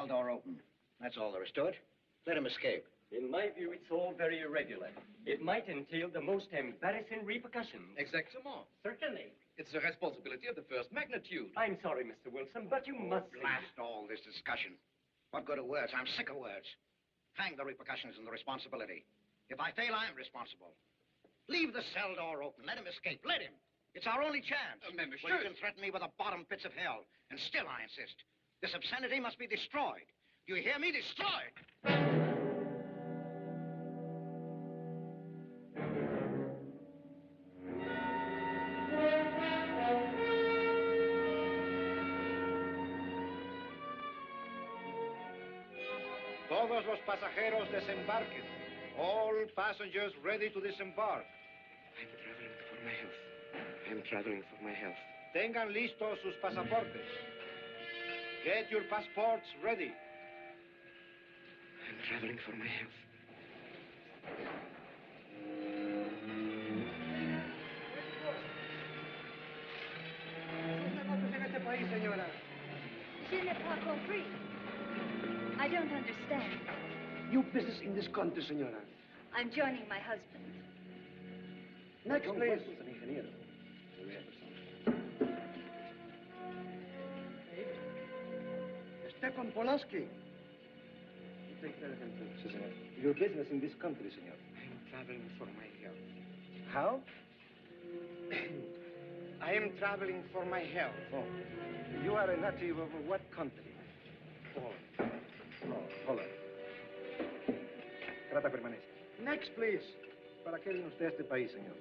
cell door open. That's all there is to it. Let him escape. In my view, it's all very irregular. It might entail the most embarrassing repercussions. Exactement. Certainly. It's a responsibility of the first magnitude. I'm sorry, Mr. Wilson, but you must blast all this discussion. What good are words? I'm sick of words. Hang the repercussions and the responsibility. If I fail, I'm responsible. Leave the cell door open. Let him escape. Let him. It's our only chance. Monsieur. Well, you can threaten me with the bottom pits of hell, and still I insist. This obscenity must be destroyed. Do you hear me? Destroyed. Todos los pasajeros desembarquen. All passengers ready to disembark. I'm traveling for my health. I'm traveling for my health. Tengan listos sus pasaportes. Get your passports ready. I'm traveling for my health. Je n'ai pas compris. I don't understand. You business in this country, senora. I'm joining my husband. Next, please. Stefan Polaski. You take care of him, too, senor. Your business in this country, senor. I'm traveling for my health. How? I am traveling for my health. Oh. You are a native of what country? Holland. Oh, Holland. Trata permanece. Next, please. ¿Para qué vino usted a este país, señor?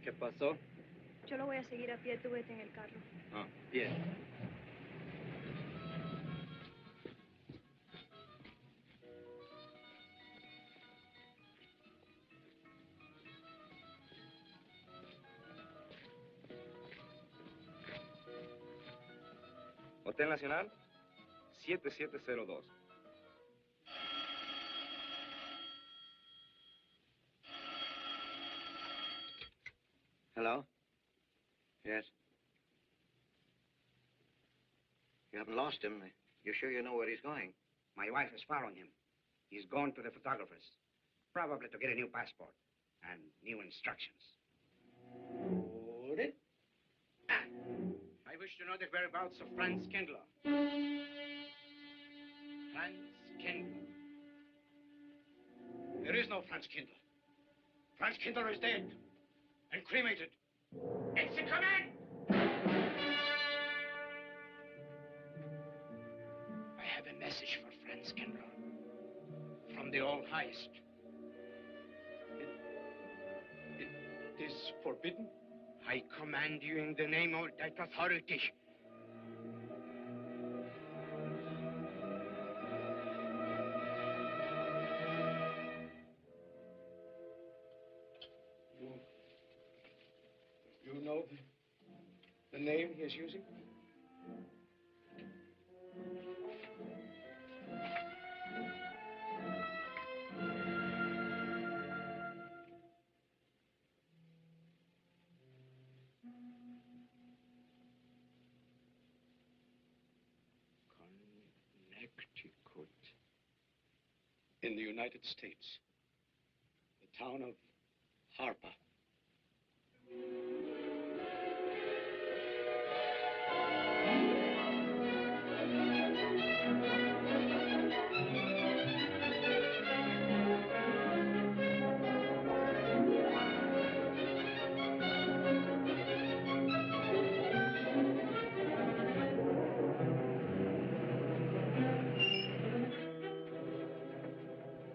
¿Qué pasó? Yo lo voy a seguir a pie, tú vete en el carro. Ah, bien. Hotel Nacional, 7702. Hello? Yes? You haven't lost him. You're sure you know where he's going? My wife is following him. He's gone to the photographer's, probably to get a new passport and new instructions. Hold it. I wish to know the whereabouts of Franz Kindler. Franz Kindler. There is no Franz Kindler. Franz Kindler is dead and cremated. It's a command! I have a message for Franz Kindler from the All-Highest. It is forbidden? I command you in the name of that authority. You know the name he is using? Connecticut. In the United States. The town of Harper.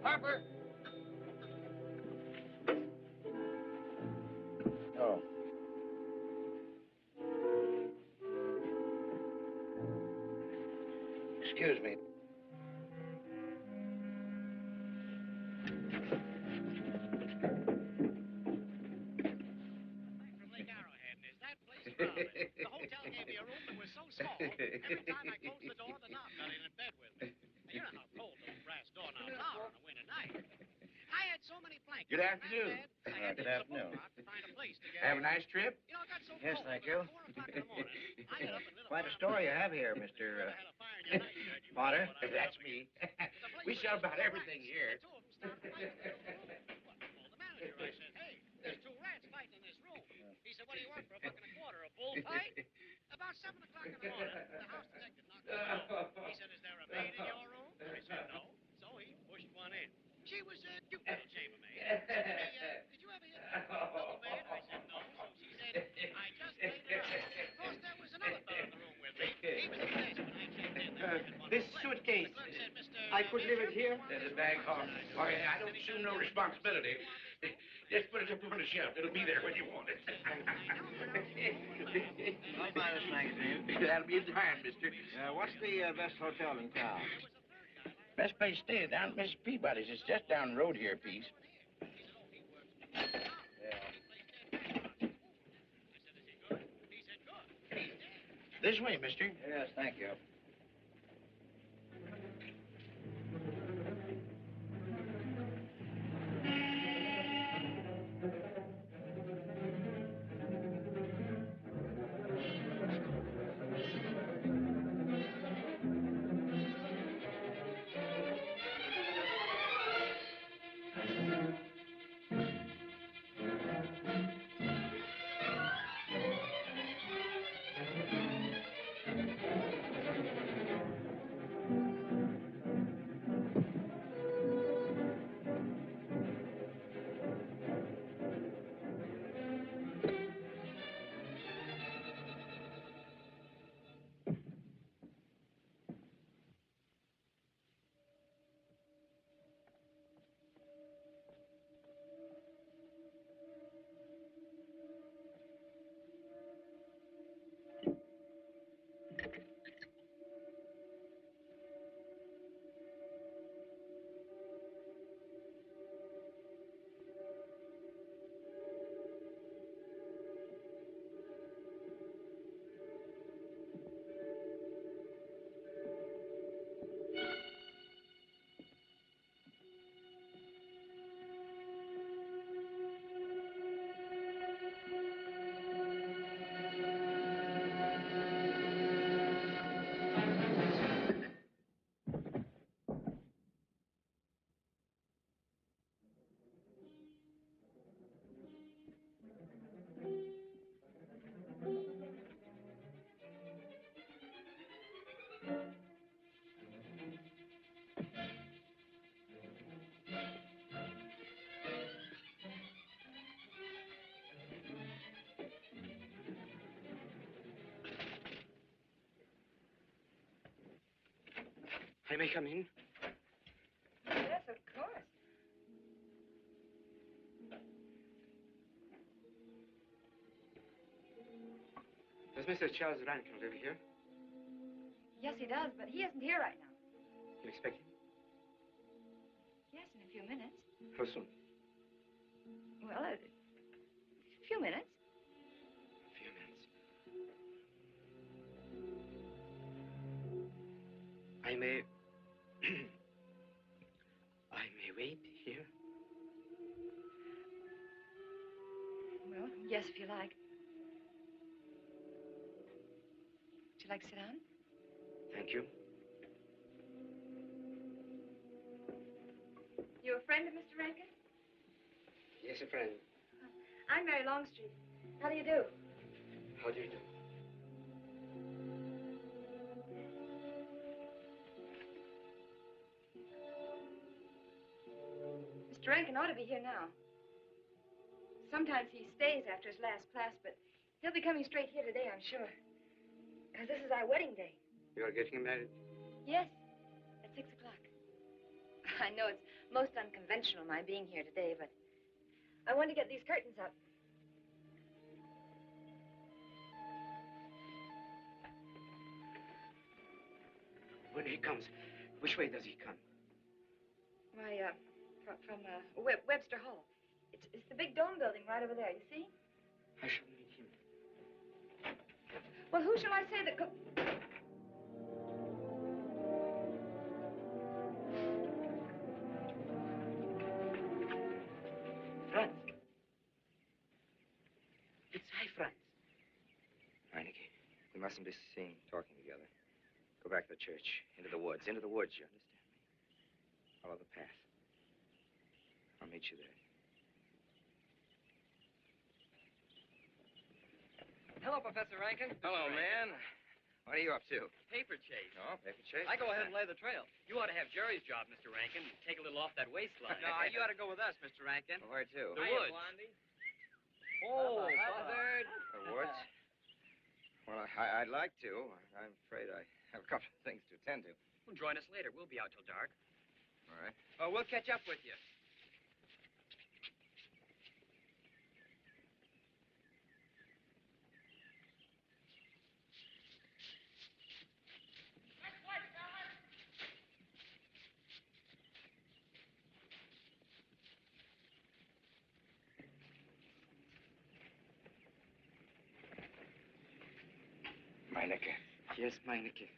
Harper! Oh. Excuse me. From Lake Arrowhead, and is that place crowded? The hotel gave me a room that was so small, every time I closed the door, the knob got in bed with me. Now, you know how cold the Good afternoon. Good afternoon. Have a nice trip? Yes, thank you. Quite a story you have here, Mr. Potter. That's me. We sell about everything here. There's two rats fighting in this room. He said, what do you want for $1.25? A bullfight? About 7 o'clock in the morning, the house detective knocked on the door. He said, is there a maid in your room? I said, no. So he pushed one in. She was a cute little chambermaid. Said to me, did you ever hear of a double bed? I said, no. So she said, I just laid it out. Of course, there was another fellow in the room with me. He was a desk when I came in. This suitcase, I could leave it here? There's a bag off. Oh, yeah, I don't assume no responsibility. Just put it up on the shelf. It'll be there when you want it. I'll buy this magazine. That'll be a dime, mister. What's the best hotel in town? Best place to stay down at Mrs. Peabody's. It's just down the road here a piece. This way, mister. Yes, thank you. I may come in? Yes, of course. Does Mr. Charles Rankin live here? Yes, he does, but he isn't here right now. You expect him? Yes, in a few minutes. How soon? Well, a few minutes. A few minutes. I may... I may wait here? Well, yes, if you like. Would you like to sit down? Thank you. You a friend of Mr. Rankin? Yes, a friend. I'm Mary Longstreet. How do you do? How do you do? Mr. Rankin ought to be here now. Sometimes he stays after his last class, but he'll be coming straight here today, I'm sure. Because this is our wedding day. You are getting married? Yes, at 6 o'clock. I know it's most unconventional, my being here today, but I want to get these curtains up. When he comes, which way does he come? Why, from Webster Hall. It's the big dome building right over there, you see? I shall meet him. Well, who shall I say that could... mustn't be seen talking together. Go back to the church. Into the woods. Into the woods, you understand me? Follow the path. I'll meet you there. Hello, Professor Rankin. Hello, man. What are you up to? Paper chase. Oh, paper chase? I go ahead and lay the trail. You ought to have Jerry's job, Mr. Rankin. Take a little off that waistline. No, you ought to go with us, Mr. Rankin. Where to? The woods. Oh, Buzzard. The woods? Well, I'd like to. I'm afraid I have a couple of things to attend to. Well, join us later. We'll be out till dark. All right. We'll catch up with you. Meineke. Yes, Meineke.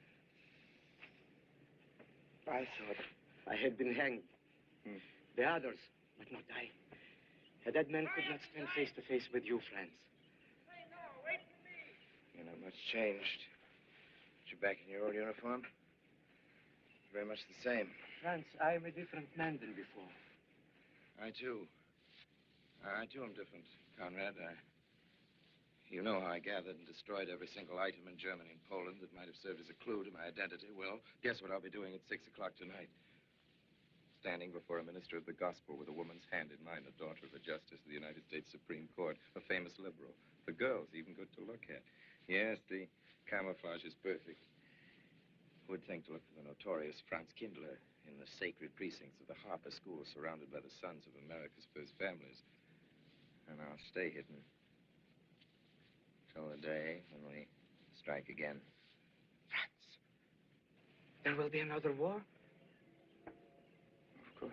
I thought I had been hanged. The others, but not I. A dead man could not stand face to face with you, Franz. You're not much changed. You're back in your old uniform? Very much the same. Franz, I am a different man than before. I, too. I, too, am different, Conrad. You know how I gathered and destroyed every single item in Germany and Poland that might have served as a clue to my identity. Well, guess what I'll be doing at 6 o'clock tonight? Standing before a minister of the gospel with a woman's hand in mine, a daughter of a justice of the United States Supreme Court, a famous liberal. The girl's even good to look at. Yes, the camouflage is perfect. Who would think to look for the notorious Franz Kindler in the sacred precincts of the Harper School, surrounded by the sons of America's first families? And I'll stay hidden till the day when we strike again. Franz, there will be another war? Of course.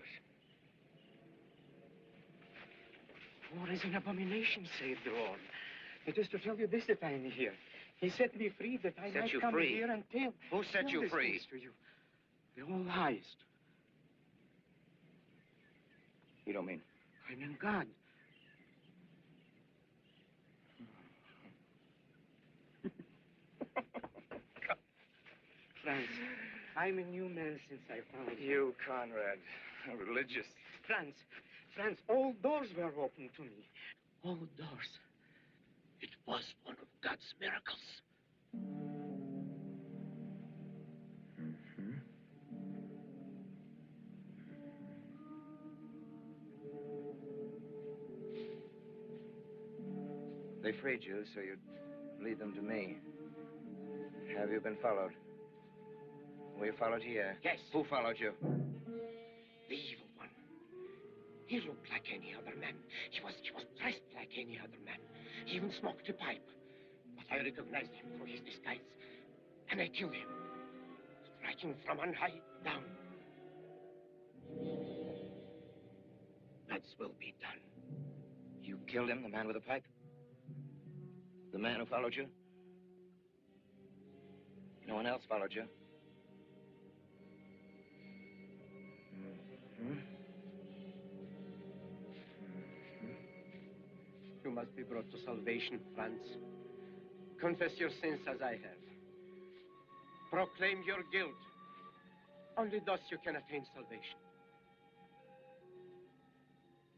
War is an abomination, saved the Lord. It is to tell you this that I am here. He set me free that I might come here and tell. Who set you free? To you. The All-Highest. You don't mean? I mean God. Franz, I'm a new man since I found you. You, Conrad, religious. Franz, all doors were open to me. All doors. It was one of God's miracles. They freed you so you'd lead them to me. Have you been followed? Were you followed here? Yes. Who followed you? The evil one. He looked like any other man. He was dressed like any other man. He even smoked a pipe. But I recognized him through his disguise. And I killed him. Striking from on high down. God's will be done. You killed him, the man with the pipe? The man who followed you? No one else followed you? You must be brought to salvation, Franz. Confess your sins as I have. Proclaim your guilt. Only thus you can attain salvation.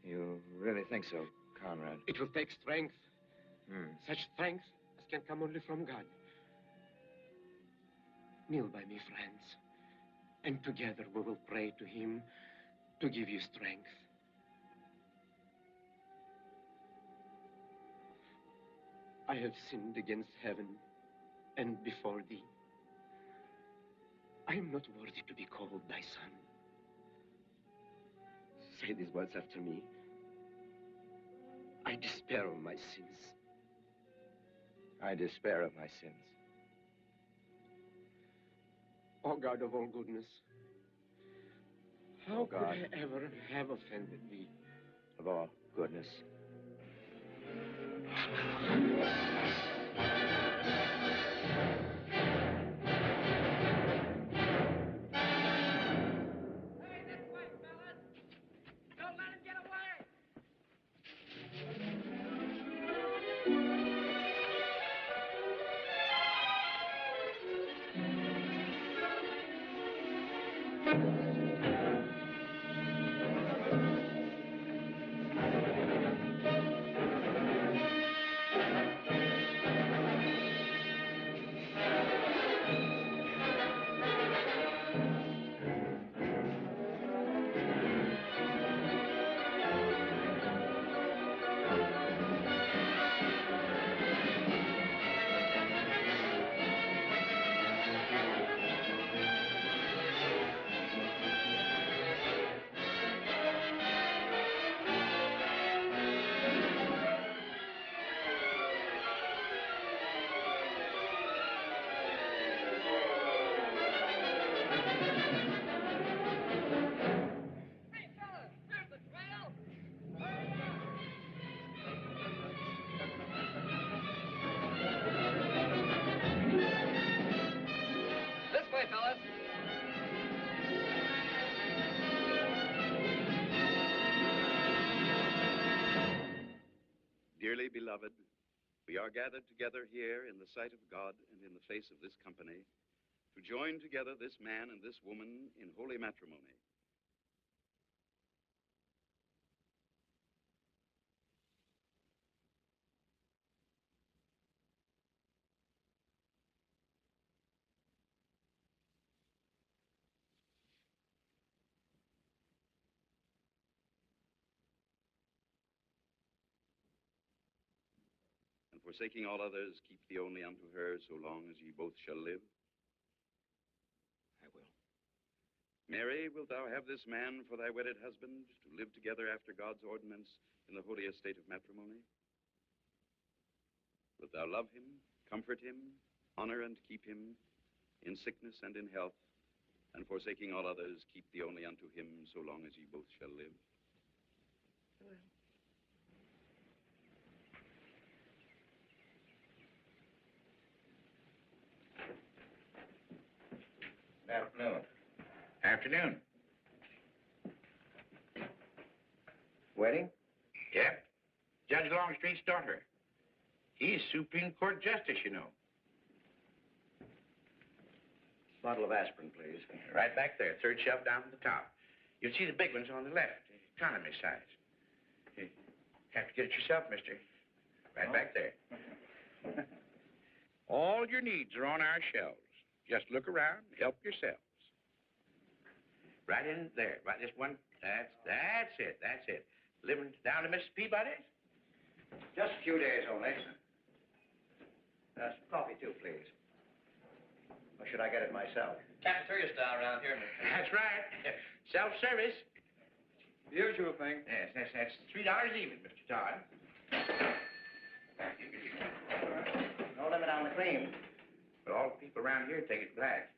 You really think so, Conrad? It will take strength. Such strength as can come only from God. Kneel by me, friends, and together we will pray to him to give you strength. I have sinned against heaven and before thee. I am not worthy to be called thy son. Say these words after me. I despair of my sins. I despair of my sins. O God of all goodness, how could I ever have offended thee? Of all goodness. This way, fellas. Dearly beloved, we are gathered together here in the sight of God and in the face of this company to join together this man and this woman in holy matrimony. And forsaking all others, keep thee only unto her so long as ye both shall live. I will. Mary, wilt thou have this man for thy wedded husband, to live together after God's ordinance in the holy estate of matrimony? Wilt thou love him, comfort him, honor and keep him in sickness and in health, and forsaking all others, keep thee only unto him so long as ye both shall live? I will. Good afternoon. Afternoon. Wedding? Yep. Judge Longstreet's daughter. He's Supreme Court Justice, you know. Bottle of aspirin, please. Right back there, third shelf down at the top. You'll see the big ones on the left, economy size. You have to get it yourself, mister. Right back there. All your needs are on our shelves. Just look around, help yourselves. Right in there, right this one. That's it. Living down to Mrs. Peabody's? Just a few days only. Some coffee, too, please. Or should I get it myself? Cafeteria style around here, mister. That's right. Self-service. Usual thing. Yes, that's $3 even, Mr. Todd. No limit on the cream. But all the people around here take it black.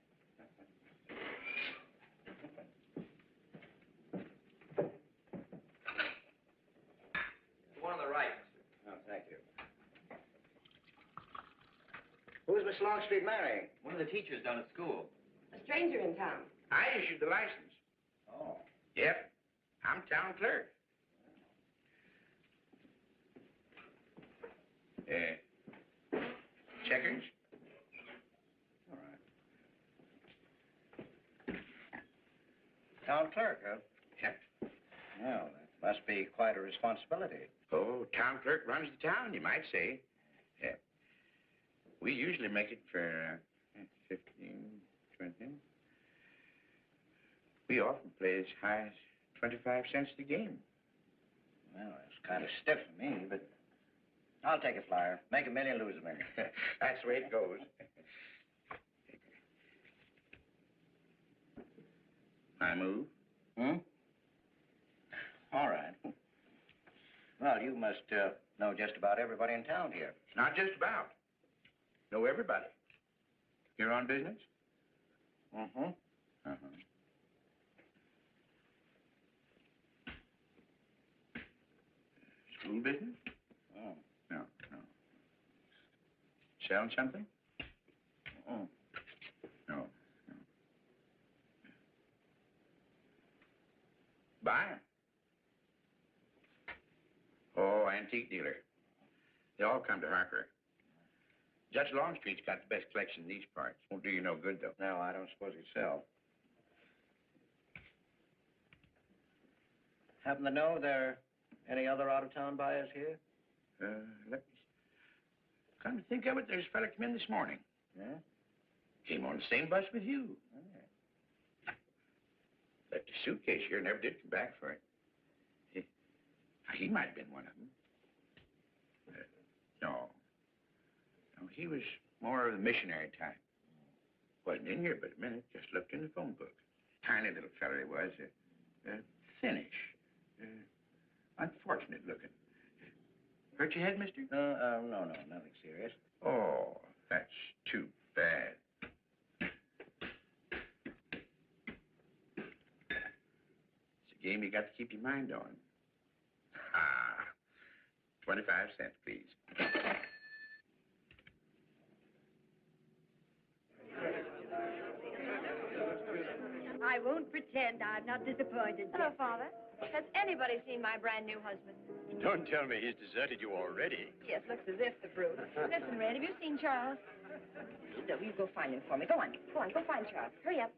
The one on the right, mister. Oh, thank you. Who's Miss Longstreet marrying? One of the teachers down at school. A stranger in town. I issued the license. Oh. Yep. I'm town clerk. Checkers? All right. Town clerk, huh? Yep. Well, that must be quite a responsibility. Oh, town clerk runs the town, you might say. Yeah. We usually make it for 15, 20. We often play as high as 25 cents a game. Well, it's kind of stiff for me, but I'll take a flyer. Make $1 million, lose $1 million. That's the way it goes. I move. All right. Well, you must know just about everybody in town here. Not just about. Know everybody. You're on business? Mm-hmm. Uh-huh. School business? Oh. No. Selling something? Oh. No. Buying? Oh, antique dealer. They all come to Harker. Judge Longstreet's got the best collection in these parts. Won't do you no good, though. No, I don't suppose he'd sell. Happen to know there are any other out-of-town buyers here? Let me... Come to think of it, there's a fella come in this morning. Yeah? Came on the same bus with you. Oh. Left his suitcase here, never did come back for it. He might have been one of them. No. No, he was more of the missionary type. Wasn't in here but a minute, just looked in the phone book. Tiny little fella he was, thinnish, unfortunate looking. Hurt your head, mister? No, nothing serious. Oh, that's too bad. It's a game you got to keep your mind on. 25 cents, please. I won't pretend I'm not disappointed. Hello, Father. Has anybody seen my brand new husband? Don't tell me he's deserted you already. Yes, looks as if the brute. Listen, Red, have you seen Charles? No, you go find him for me. Go on, go find Charles. Hurry up.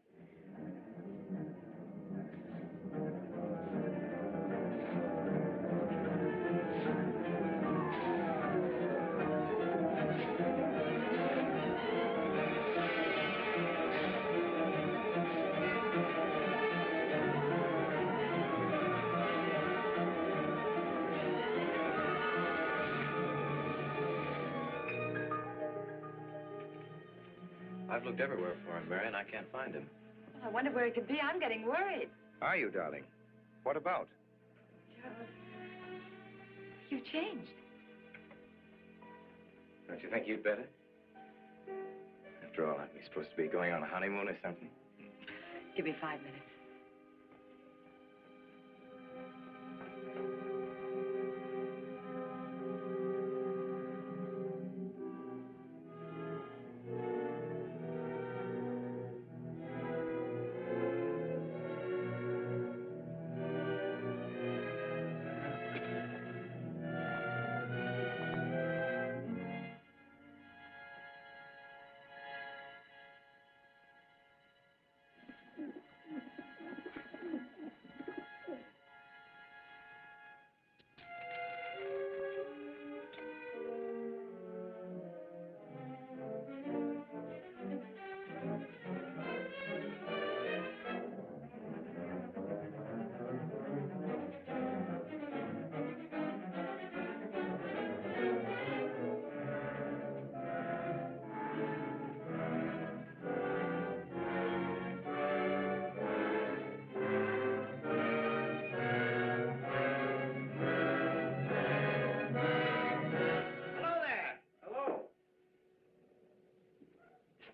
I've looked everywhere for him, Mary, and I can't find him. I wonder where he could be. I'm getting worried. Are you, darling? What about? Charles, you've changed. Don't you think you'd better? After all, aren't we supposed to be going on a honeymoon or something? Give me 5 minutes.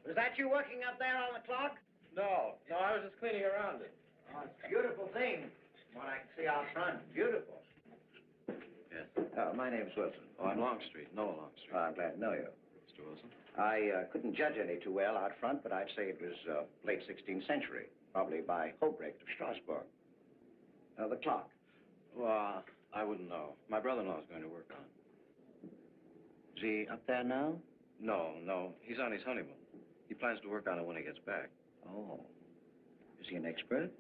Was that you working up there on the clock? No, I was just cleaning around it. Oh, it's a beautiful thing. What I can see out front. Beautiful. Yes. My name's Wilson. Oh, I'm Longstreet. Noah Longstreet. I'm glad to know you. Mr. Wilson? I couldn't judge any too well out front, but I'd say it was late 16th century, probably by Hobrecht of Strasbourg. The clock. Well, I wouldn't know. My brother-in-law's going to work on it. Is he up there now? No. He's on his honeymoon. He plans to work on it when he gets back. Oh. Is he an expert?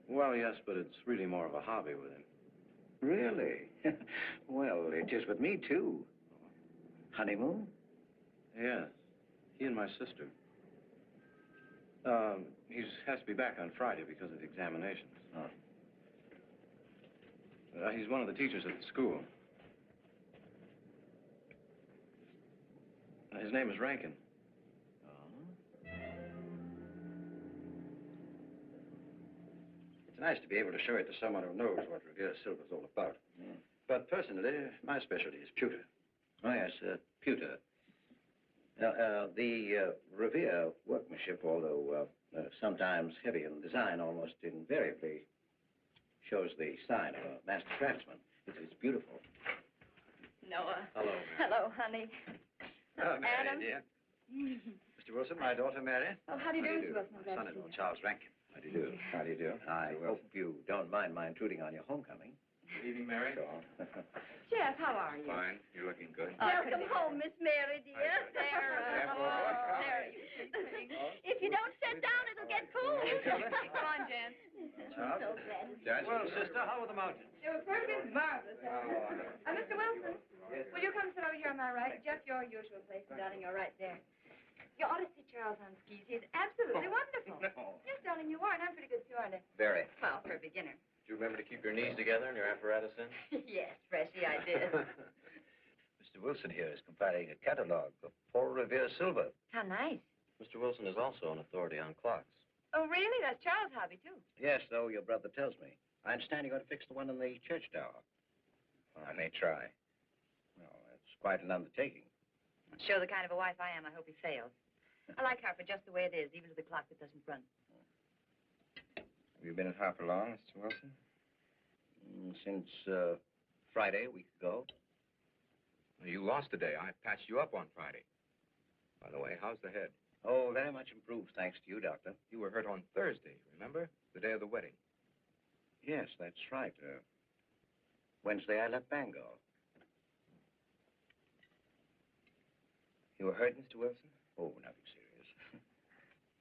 Well, yes, but it's really more of a hobby with him. Really? Well, it is with me, too. Honeymoon? Yes. He and my sister. He has to be back on Friday because of the examinations. Oh. He's one of the teachers at the school. His name is Rankin. It's nice to be able to show it to someone who knows what Revere Silver's all about. Mm. But personally, my specialty is pewter. Oh, yes, pewter. The Revere workmanship, although sometimes heavy in design, almost invariably shows the sign of a master craftsman. It's beautiful. Noah. Hello, Mary. Hello, honey. Oh, Mary, Adam. dear. Mr. Wilson, my daughter, Mary. Oh, how do you do, Mr. Wilson? My son-in-law, Charles Rankin. How do you do? How do you do? I hope you don't mind my intruding on your homecoming. Good evening, Mary. Sure. Jeff, how are you? Fine. You're looking good. Welcome home, Miss Mary, dear. Sarah. There, you If you don't sit down, it'll get cool. Come on, Jen. I'm so glad. Judge? Well, sister, how were the mountains? They were perfectly marvelous. Mr. Wilson, will you come sit over here on my right? Jeff, your usual place, and darling, you're right there. You ought to see Charles on skis. He's absolutely wonderful. No. Yes, darling, you are, and I'm pretty good too, aren't I? Very. Well, for a beginner. Do you remember to keep your knees together and your apparatus in? Yes, Freshy, I did. Mr. Wilson here is compiling a catalogue of Paul Revere silver. How nice. Mr. Wilson is also an authority on clocks. Oh, really? That's Charles' hobby, too. Yes, so your brother tells me. I understand you're going to fix the one in the church tower. Well, I may try. Well, it's quite an undertaking. Show the kind of a wife I am, I hope he fails. I like Harper just the way it is, even with the clock that doesn't run. Have you been at Harper long, Mr. Wilson? Since Friday, a week ago. You lost today. I patched you up on Friday. By the way, how's the head? Oh, very much improved, thanks to you, Doctor. You were hurt on Thursday, remember? The day of the wedding. Yes, that's right. Wednesday, I left Bangor. You were hurt, Mr. Wilson? Oh, nothing serious.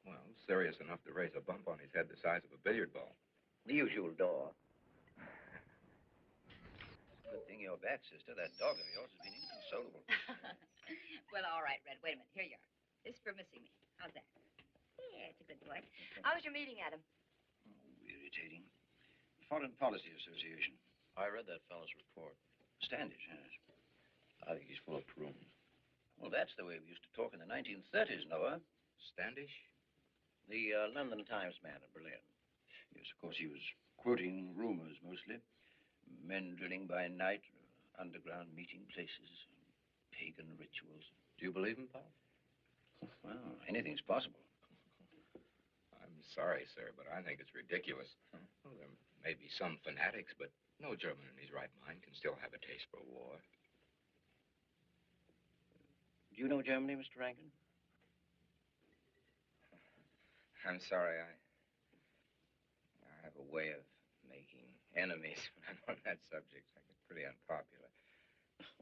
Well, serious enough to raise a bump on his head the size of a billiard ball. The usual door. Good thing you're back, sister. That dog of yours has been inconsolable. Well, all right, Red. Wait a minute. Here you are. This is for missing me. How's that? Yeah, it's a good boy. How was your meeting, Adam? Oh, irritating. Foreign Policy Association. I read that fellow's report. Standish, yes. I think he's full of prunes. Well, that's the way we used to talk in the 1930s, Noah. Standish? The London Times man in Berlin. Yes, of course, he was quoting rumors mostly. Men drilling by night, underground meeting places, pagan rituals. Do you believe him, Pop? Well, anything's possible. I'm sorry, sir, but I think it's ridiculous. Well, there may be some fanatics, but no German in his right mind can still have a taste for war. Do you know Germany, Mr. Rankin? I'm sorry, I have a way of making enemies when I'm on that subject. I get pretty unpopular.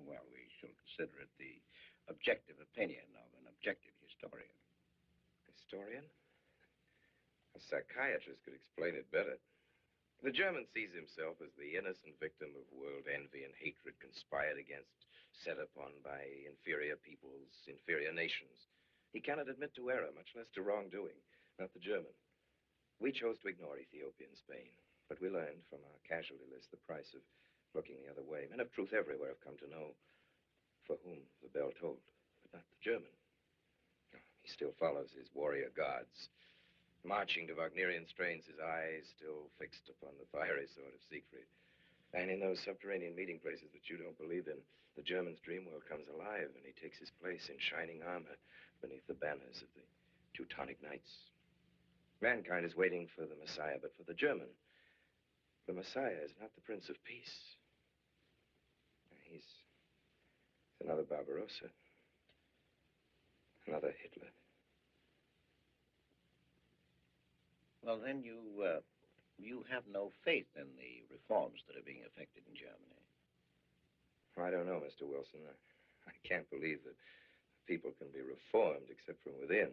Well, we shall consider it the objective opinion of an objective historian. Historian? A psychiatrist could explain it better. The German sees himself as the innocent victim of world envy and hatred conspired against, set upon by inferior peoples, inferior nations. He cannot admit to error, much less to wrongdoing. Not the German. We chose to ignore Ethiopia and Spain, but we learned from our casualty list the price of looking the other way. Men of truth everywhere have come to know for whom the bell tolled, but not the German. He still follows his warrior gods. Marching to Wagnerian strains, his eyes still fixed upon the fiery sword of Siegfried. And in those subterranean meeting places that you don't believe in, the German's dream world comes alive, and he takes his place in shining armor beneath the banners of the Teutonic Knights. Mankind is waiting for the Messiah, but for the German, the Messiah is not the Prince of Peace. He's another Barbarossa, another Hitler. Well, then you have no faith in the reforms that are being effected in Germany. I don't know, Mr. Wilson. I can't believe that people can be reformed except from within.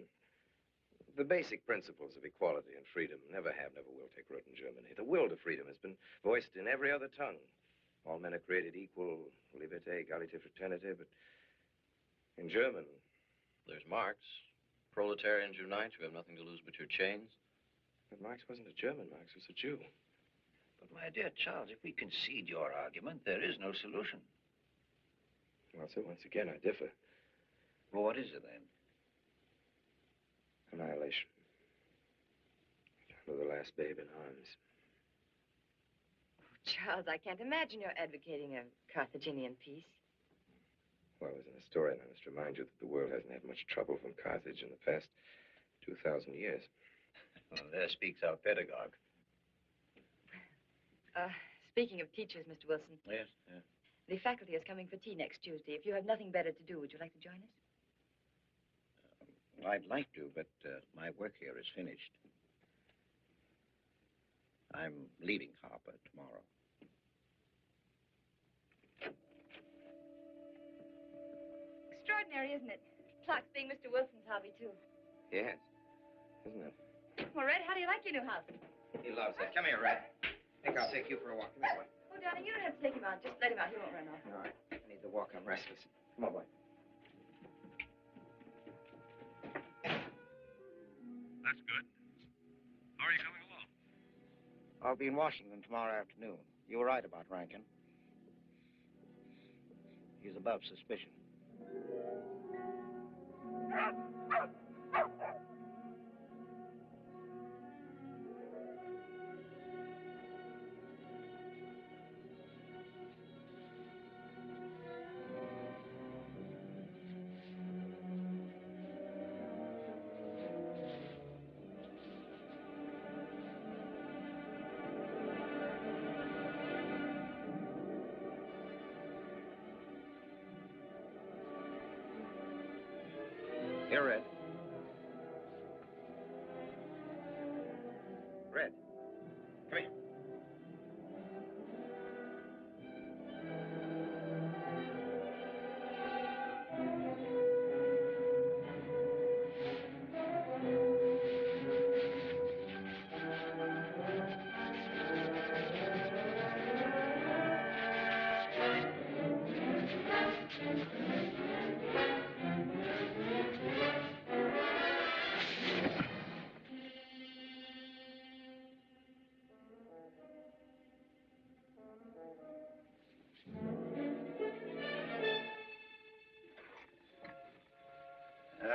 The basic principles of equality and freedom never have, never will take root in Germany. The will to freedom has been voiced in every other tongue. All men are created equal, liberté, égalité, fraternité, but in German... There's Marx. Proletarians unite, you have nothing to lose but your chains. But Marx wasn't a German, Marx was a Jew. But, my dear Charles, if we concede your argument, there is no solution. Well, so once again, I differ. Well, what is it, then? Annihilation. Of the last babe in arms. Oh, Charles, I can't imagine you're advocating a Carthaginian peace. Well, as an historian, I must remind you that the world hasn't had much trouble from Carthage in the past 2,000 years. Well, there speaks our pedagogue. Speaking of teachers, Mr. Wilson. Yes, yes. The faculty is coming for tea next Tuesday. If you have nothing better to do, would you like to join us? Well, I'd like to, but my work here is finished. I'm leaving Harper tomorrow. Extraordinary, isn't it? Clocks being Mr. Wilson's hobby, too. Yes, isn't it? Well, Red, how do you like your new house? He loves it. Come here, Red. I think I'll take you for a walk. Come here, boy. Oh, darling, you don't have to take him out. Just let him out. He won't run off. No, I need the walk. I'm restless. Come on, boy. That's good. How are you coming along? I'll be in Washington tomorrow afternoon. You were right about Rankin. He's above suspicion. Here, Red. Red. Come here.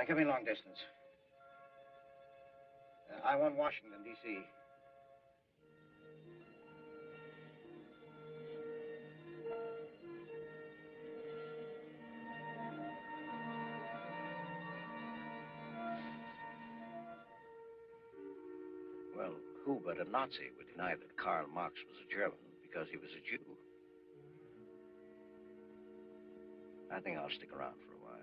Give me long distance. I want Washington, D.C. Well, who but a Nazi would deny that Karl Marx was a German because he was a Jew? I think I'll stick around for a while.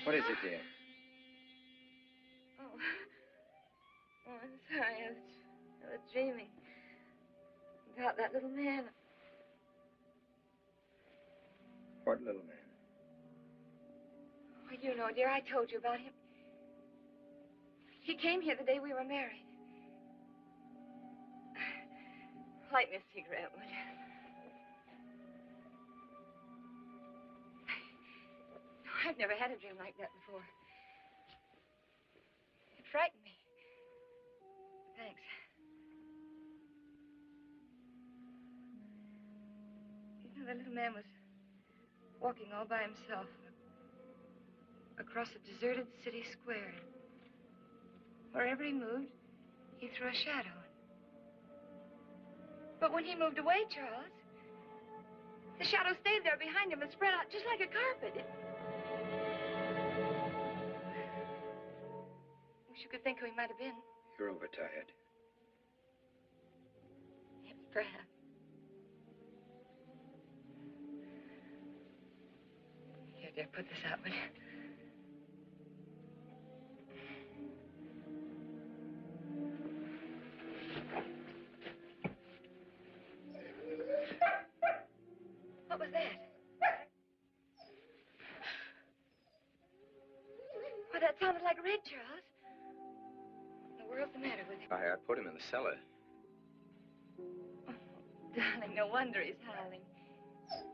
What is it, dear? Oh, I'm sorry. I was dreaming about that little man. What little man? Oh, you know, dear, I told you about him. He came here the day we were married. Light me a cigarette, would you? No, I've never had a dream like that before. It frightened me. Thanks. You know, the little man was walking all by himself across a deserted city square. Wherever he moved, he threw a shadow. But when he moved away, Charles, the shadow stayed there behind him and spread out just like a carpet. Wish you could think who he might have been. You're overtired. Yes, perhaps. Here, dear, put this out, will you? What was that? Why, that sounded like Red, Charles. What in the world's the matter with him? I put him in the cellar. Oh, darling, no wonder he's howling.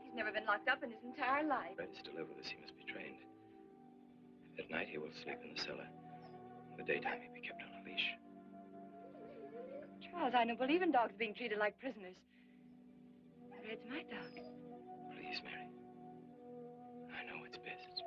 He's never been locked up in his entire life. Red is to live with us. He must be trained. At night, he will sleep in the cellar. In the daytime, he'll be kept on a leash. Charles, I don't believe in dogs being treated like prisoners. Red's my dog. Please, Mary. I know it's best.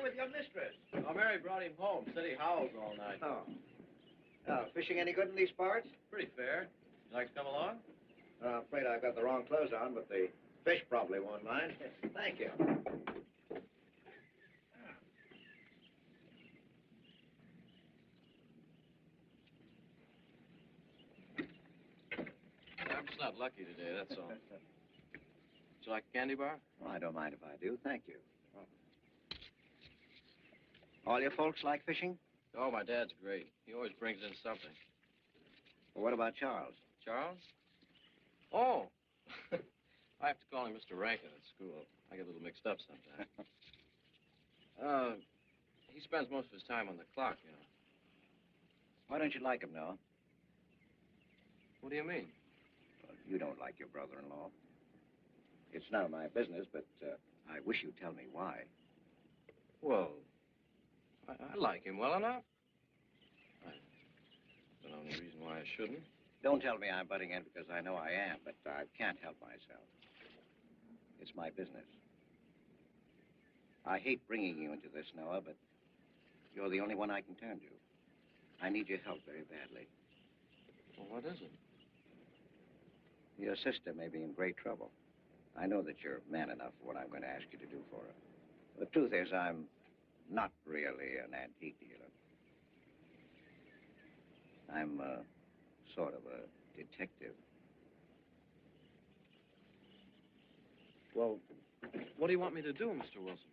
with your mistress? Oh, Mary brought him home. Said he howls all night. Oh. Oh, fishing any good in these parts? Pretty fair. You like to come along? I'm afraid I've got the wrong clothes on, but the fish probably won't mind. Thank you. I'm just not lucky today, that's all. Would you like a candy bar? Well, I don't mind if I do. Thank you. All your folks like fishing? Oh, my dad's great. He always brings in something. Well, what about Charles? Charles? Oh. I have to call him Mr. Rankin at school. I get a little mixed up sometimes. He spends most of his time on the clock, you know. Why don't you like him, Noah? What do you mean? Well, you don't like your brother-in-law. It's none of my business, but I wish you'd tell me why. Well, I like him well enough. I don't know any reason why I shouldn't. Don't tell me I'm butting in because I know I am, but I can't help myself. It's my business. I hate bringing you into this, Noah, but you're the only one I can turn to. I need your help very badly. Well, what is it? Your sister may be in great trouble. I know that you're man enough for what I'm going to ask you to do for her. The truth is, I'm not really an antique dealer. I'm sort of a detective. Well, what do you want me to do, Mr. Wilson?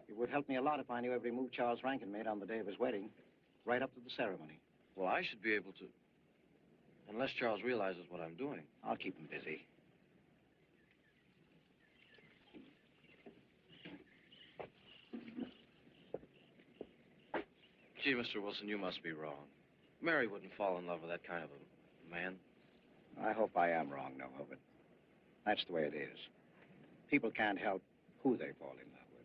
It would help me a lot if I knew every move Charles Rankin made on the day of his wedding, right up to the ceremony. Well, I should be able to. Unless Charles realizes what I'm doing. I'll keep him busy. Gee, Mr. Wilson, you must be wrong. Mary wouldn't fall in love with that kind of a man. I hope I am wrong, Noah, but that's the way it is. People can't help who they fall in love with.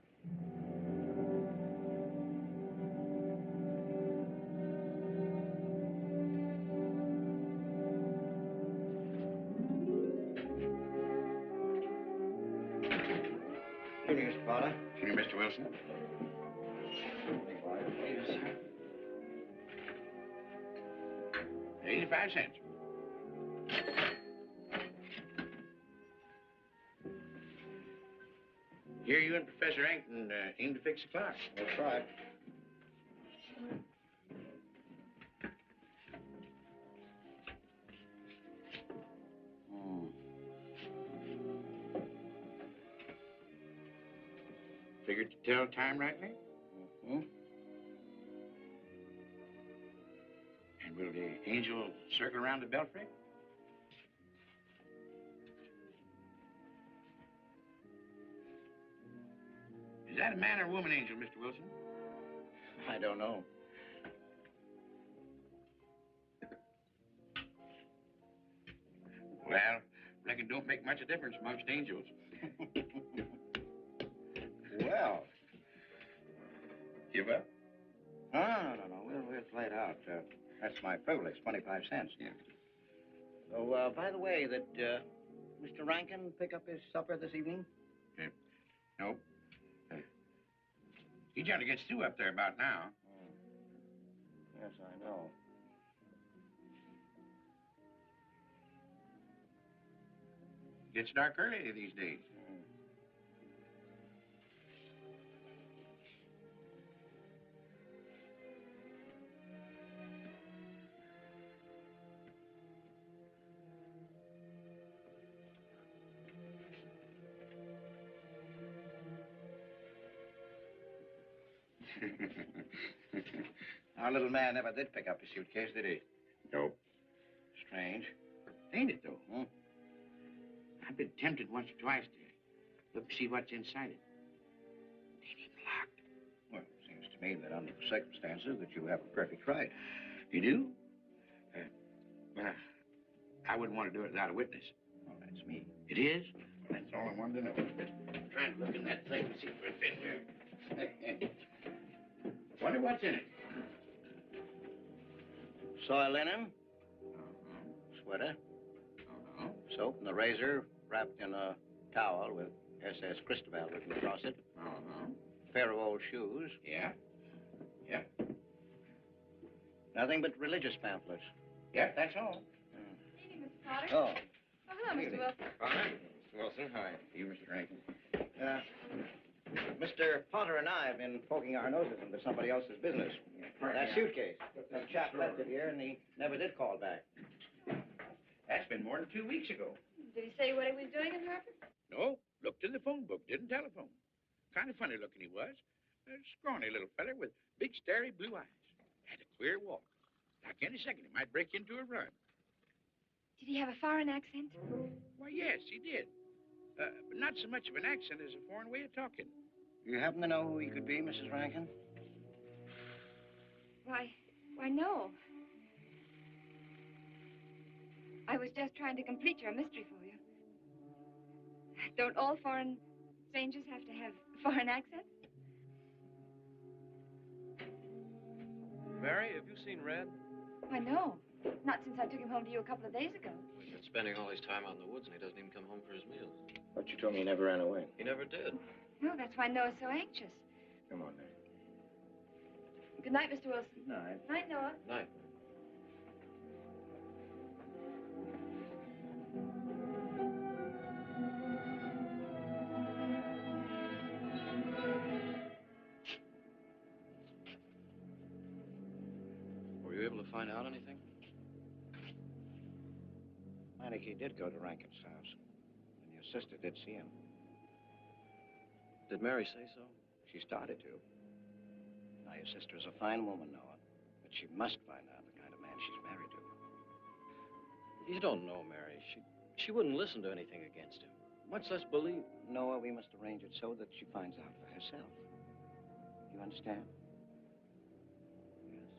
Evening, Mr. Potter. Evening, Mr. Wilson. Yes, sir. 85 cents. Here you and Professor Ankton aim to fix the clock. That's right. Figured to tell time rightly? Mm-hmm. And will the angel circle around the belfry? Is that a man or a woman angel, Mr. Wilson? I don't know. Well, reckon don't make much of difference amongst angels. Well. Give up? No. We'll play it out. That's my privilege, 25 cents. Yeah. So, by the way, did Mr. Rankin pick up his supper this evening? No. He generally gets through up there about now. Yes, I know. Gets dark early these days. Our little man never did pick up his suitcase, did he? Nope. Strange. Ain't it, though? Huh? I've been tempted once or twice to look to see what's inside it. Ain't even locked. Well, it seems to me that under the circumstances that you have a perfect right. You do? Well, I wouldn't want to do it without a witness. Oh, that's me. It is? That's all I wanted to know. I'm trying to look in that thing and see if it fits there. Wonder what's in it. Soy linen. Sweater. Soap and the razor wrapped in a towel with SS Cristobal written across it. pair of old shoes. Yeah? Yeah. Nothing but religious pamphlets. Yeah, that's all. Evening, Mr. Potter. Oh. Oh, hello, Mr. Wilson. Hi, Mr. Wilson. Hi. You, Mr. Rankin. Mr. Potter and I have been poking our noses into somebody else's business. That suitcase. Some chap left it here, and he never did call back. That's been more than 2 weeks ago. Did he say what he was doing in Harper? No, looked in the phone book, didn't telephone. Kind of funny looking he was. A scrawny little feller with big, starry blue eyes. Had a queer walk. Like any second, he might break into a run. Did he have a foreign accent? Why, yes, he did. But not so much of an accent as a foreign way of talking. You happen to know who he could be, Mrs. Rankin? Why, no. I was just trying to complete your mystery for you. Don't all foreign strangers have to have foreign accents? Mary, have you seen Red? Why, no. Not since I took him home to you a couple of days ago. He's been spending all his time out in the woods, and he doesn't even come home for his meals. But you told me he never ran away. He never did. No, that's why Noah's so anxious. Come on, Mary. Good night, Mr. Wilson. Good night. Night, Noah. Night. Were you able to find out anything? Meineke did go to Rankin's house, and your sister did see him. Did Mary say so? She started to. Now, your sister is a fine woman, Noah, but she must find out the kind of man she's married to. You don't know Mary. She wouldn't listen to anything against him, much less believe. Noah, we must arrange it so that she finds out for herself. You understand? Yes.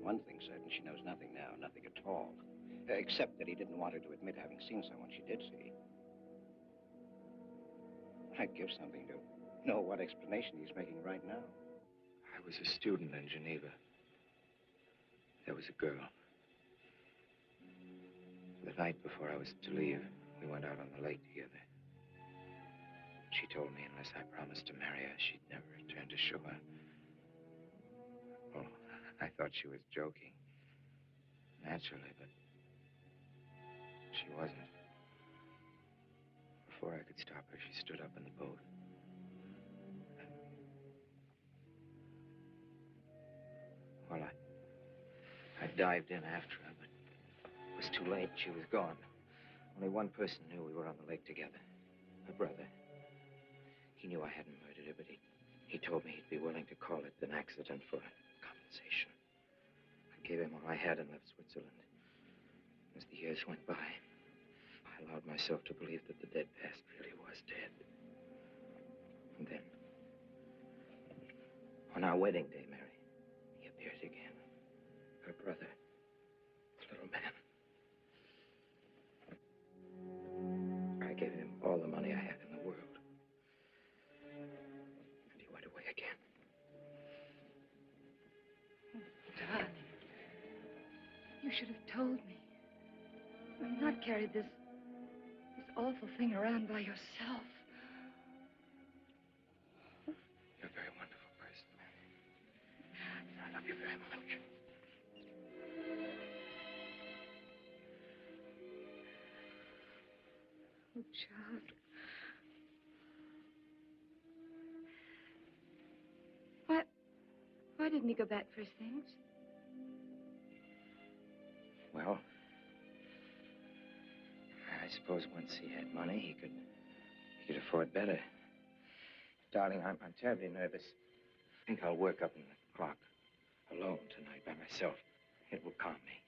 One thing certain, she knows nothing now, nothing at all. Except that he didn't want her to admit having seen someone she did see. I'd give something to know what explanation he's making right now. I was a student in Geneva. There was a girl. The night before I was to leave, we went out on the lake together. She told me unless I promised to marry her, she'd never return to shore. Oh, I thought she was joking. Naturally, but she wasn't. Before I could stop her, she stood up in the boat. Well, I dived in after her, but it was too late. She was gone. Only one person knew we were on the lake together. Her brother. He knew I hadn't murdered her, but he told me he'd be willing to call it an accident for compensation. I gave him all I had and left Switzerland. As the years went by, I allowed myself to believe that the dead past really was dead. And then, on our wedding day, Mary, he appeared again. Her brother, the little man. I gave him all the money I had in the world. And he went away again. Darling, you should have told me. And not carried this awful thing around by yourself. You're a very wonderful person, Mary. I love you very much. Oh, child. Why didn't he go back for his things? Well, I suppose once he had money, he could afford better. Darling, I'm terribly nervous. I think I'll work up in the clock alone tonight by myself. It will calm me.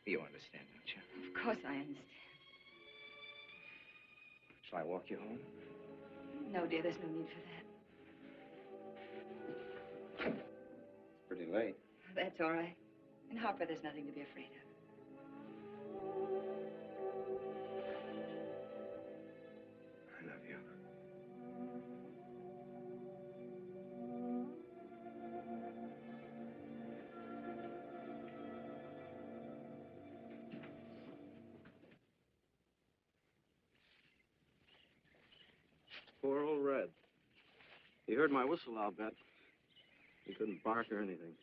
You understand, don't you? Of course I understand. Shall I walk you home? No, dear, there's no need for that. It's pretty late. That's all right. In Harper, there's nothing to be afraid of. I love you. Poor old Red. He heard my whistle, I'll bet. He couldn't bark or anything.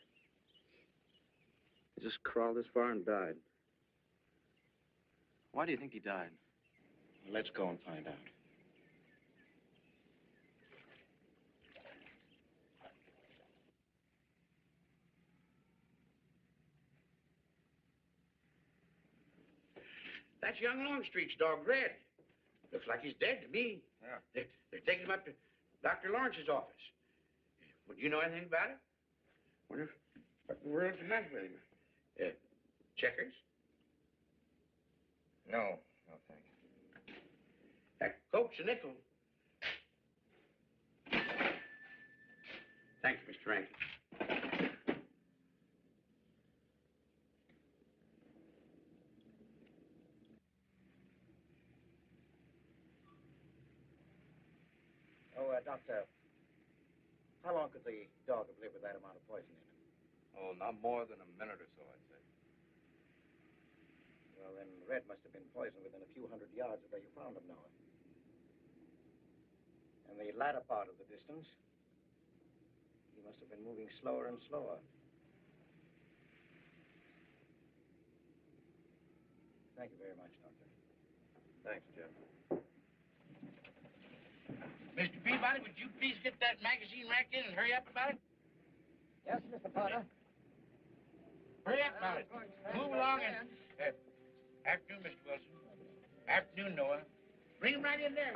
He just crawled this far and died. Why do you think he died? Let's go and find out. That's young Longstreet's dog, Red. Looks like he's dead to me. Yeah. They're taking him up to Dr. Lawrence's office. Would you know anything about it? Wonder what in the world's the matter with him? Checkers? No, no, thank you. That Coke's a nickel. Thank you, Mr. Rankin. Oh, Doctor, how long could the dog have lived with that amount of poison in him? Oh, not more than a minute or so, I'd say. Well, then Red must have been poisoned within a few hundred yards of where you found him, Noah. And the latter part of the distance, he must have been moving slower and slower. Thank you very much, Doctor. Thanks, Jim. Mr. Peabody, would you please get that magazine rack in and hurry up about it? Yes, Mr. Potter. Hurry up about it. Move along and... afternoon, Mr. Wilson. Afternoon, Noah. Bring him right in there.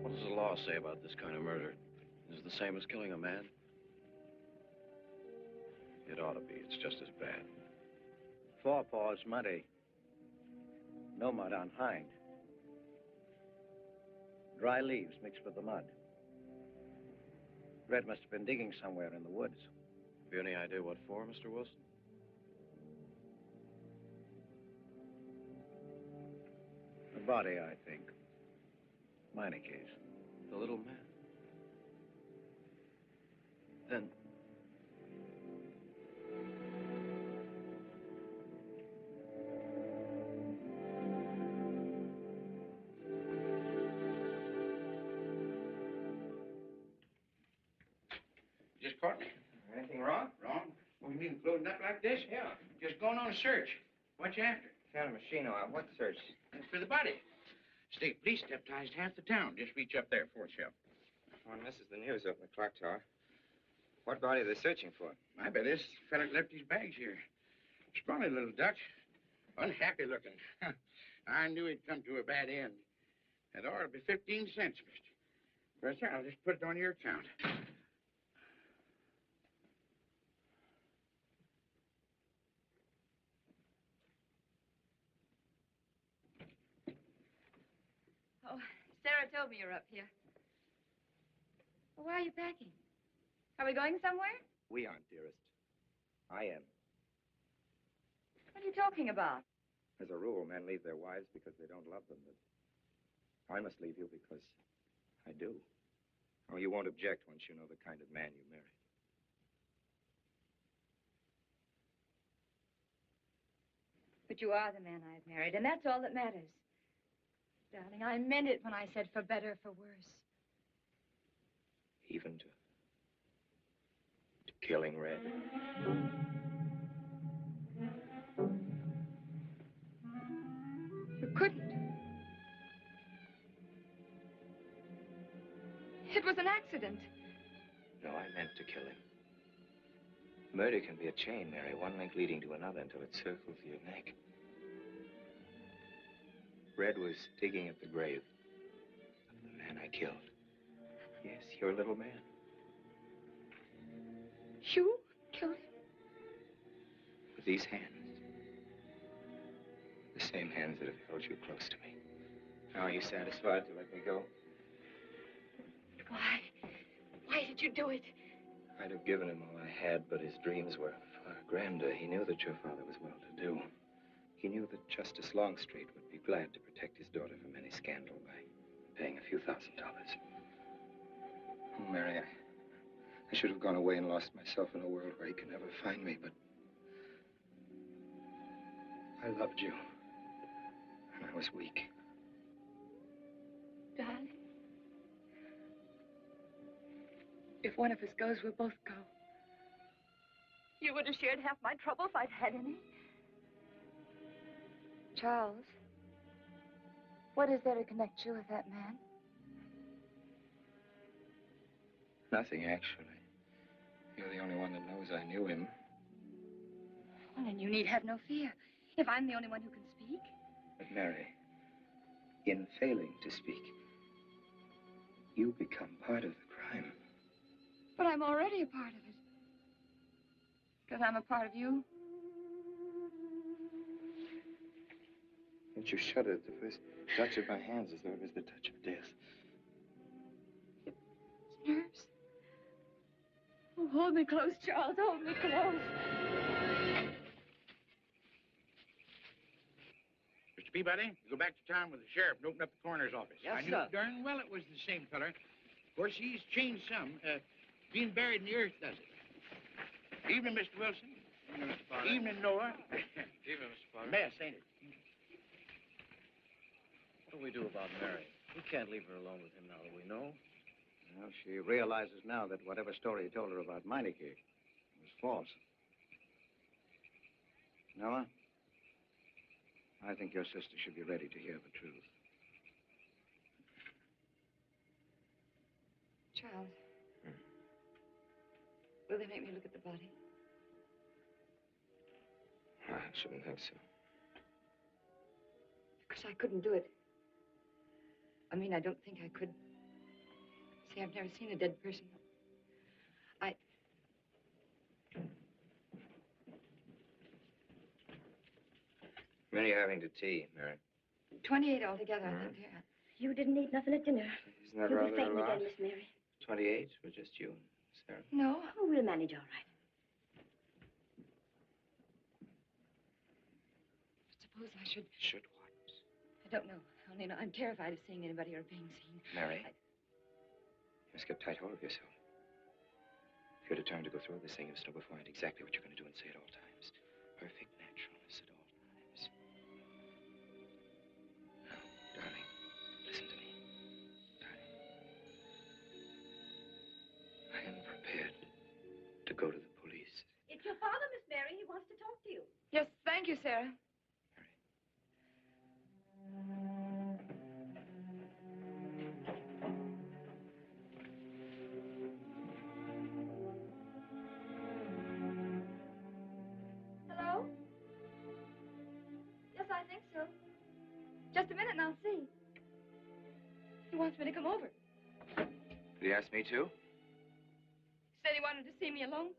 What does the law say about this kind of murder? Is it the same as killing a man? It ought to be. It's just as bad. Forepaws muddy. No mud on hind. Dry leaves mixed with the mud. Red must have been digging somewhere in the woods. Have you any idea what for, Mr. Wilson? The body, I think. Minor case. The little man. Then... Just caught me. Anything wrong? Wrong? What do you mean, clothing up like this? Yeah. Just going on a search. What you after? Found a machine on what search? For the body. State police deputized half the town. Just reach up there for yourself. One misses the news up in the clock tower. What body are they searching for? I bet this fella left his bags here. Scrawny little Dutch. Unhappy looking. I knew he'd come to a bad end. That ought to be 15 cents, mister. Professor, I'll just put it on your account. Oh, Sarah told me you're up here. Well, why are you packing? Are we going somewhere? We aren't, dearest. I am. What are you talking about? As a rule, men leave their wives because they don't love them, but I must leave you because I do. Oh, you won't object once you know the kind of man you married. But you are the man I've married, and that's all that matters. Darling, I meant it when I said for better, for worse. Even to killing Red. You couldn't. It was an accident. No, I meant to kill him. Murder can be a chain, Mary, one link leading to another until it circles your neck. Red was digging at the grave of the man I killed. Yes, your little man. You killed him? With these hands. The same hands that have held you close to me. Now, are you satisfied to let me go? Why? Why did you do it? I'd have given him all I had, but his dreams were far grander. He knew that your father was well-to-do. He knew that Justice Longstreet would be glad to protect his daughter from any scandal by paying a few $1,000s. Mary, I should have gone away and lost myself in a world where he could never find me, but I loved you, and I was weak. Darling, if one of us goes, we'll both go. You would have shared half my trouble if I'd had any. Charles, what is there to connect you with that man? Nothing, actually. You're the only one that knows I knew him. Well, then you need have no fear. If I'm the only one who can speak. But Mary, in failing to speak, you become part of the crime. But I'm already a part of it. Because I'm a part of you. And you shuddered at the first touch of my hands as though it was the touch of death. It's nerves. Oh, hold me close, Charles. Hold me close. Mr. Peabody, you go back to town with the sheriff and open up the coroner's office. Yes, I knew sir. darn well it was the same feller. Of course, he's changed some. Being buried in the earth does it. Evening, Mr. Wilson. Evening, Mr. Potter. Evening, Noah. Evening, Mr. Potter. Mess, ain't it? What do we do about Mary? We can't leave her alone with him now that we know. Well, she realizes now that whatever story he told her about Meineke was false. Noah, I think your sister should be ready to hear the truth. Charles. Will they make me look at the body? I shouldn't think so. Because I couldn't do it. I mean, I don't think I could. See, I've never seen a dead person. Many are having to tea, Mary. 28 altogether, I think, dear. You didn't eat nothing at dinner. Isn't that You'll rather be fainting a lot? again, Miss Mary. 28 for just you and Sarah. No. Oh, we'll manage all right. Suppose I should... Should what? I don't know. Only I'm terrified of seeing anybody or being seen. Mary, you must get tight hold of yourself. If you're determined to go through with this thing, you must know beforehand exactly what you're going to do and say at all times. Perfect naturalness at all times. Now, darling, listen to me. Darling. I am prepared to go to the police. It's your father, Miss Mary. He wants to talk to you. Yes, thank you, Sarah. Hello? Yes, I think so. Just a minute and I'll see. He wants me to come over. Did he ask me to? Said he wanted to see me alone.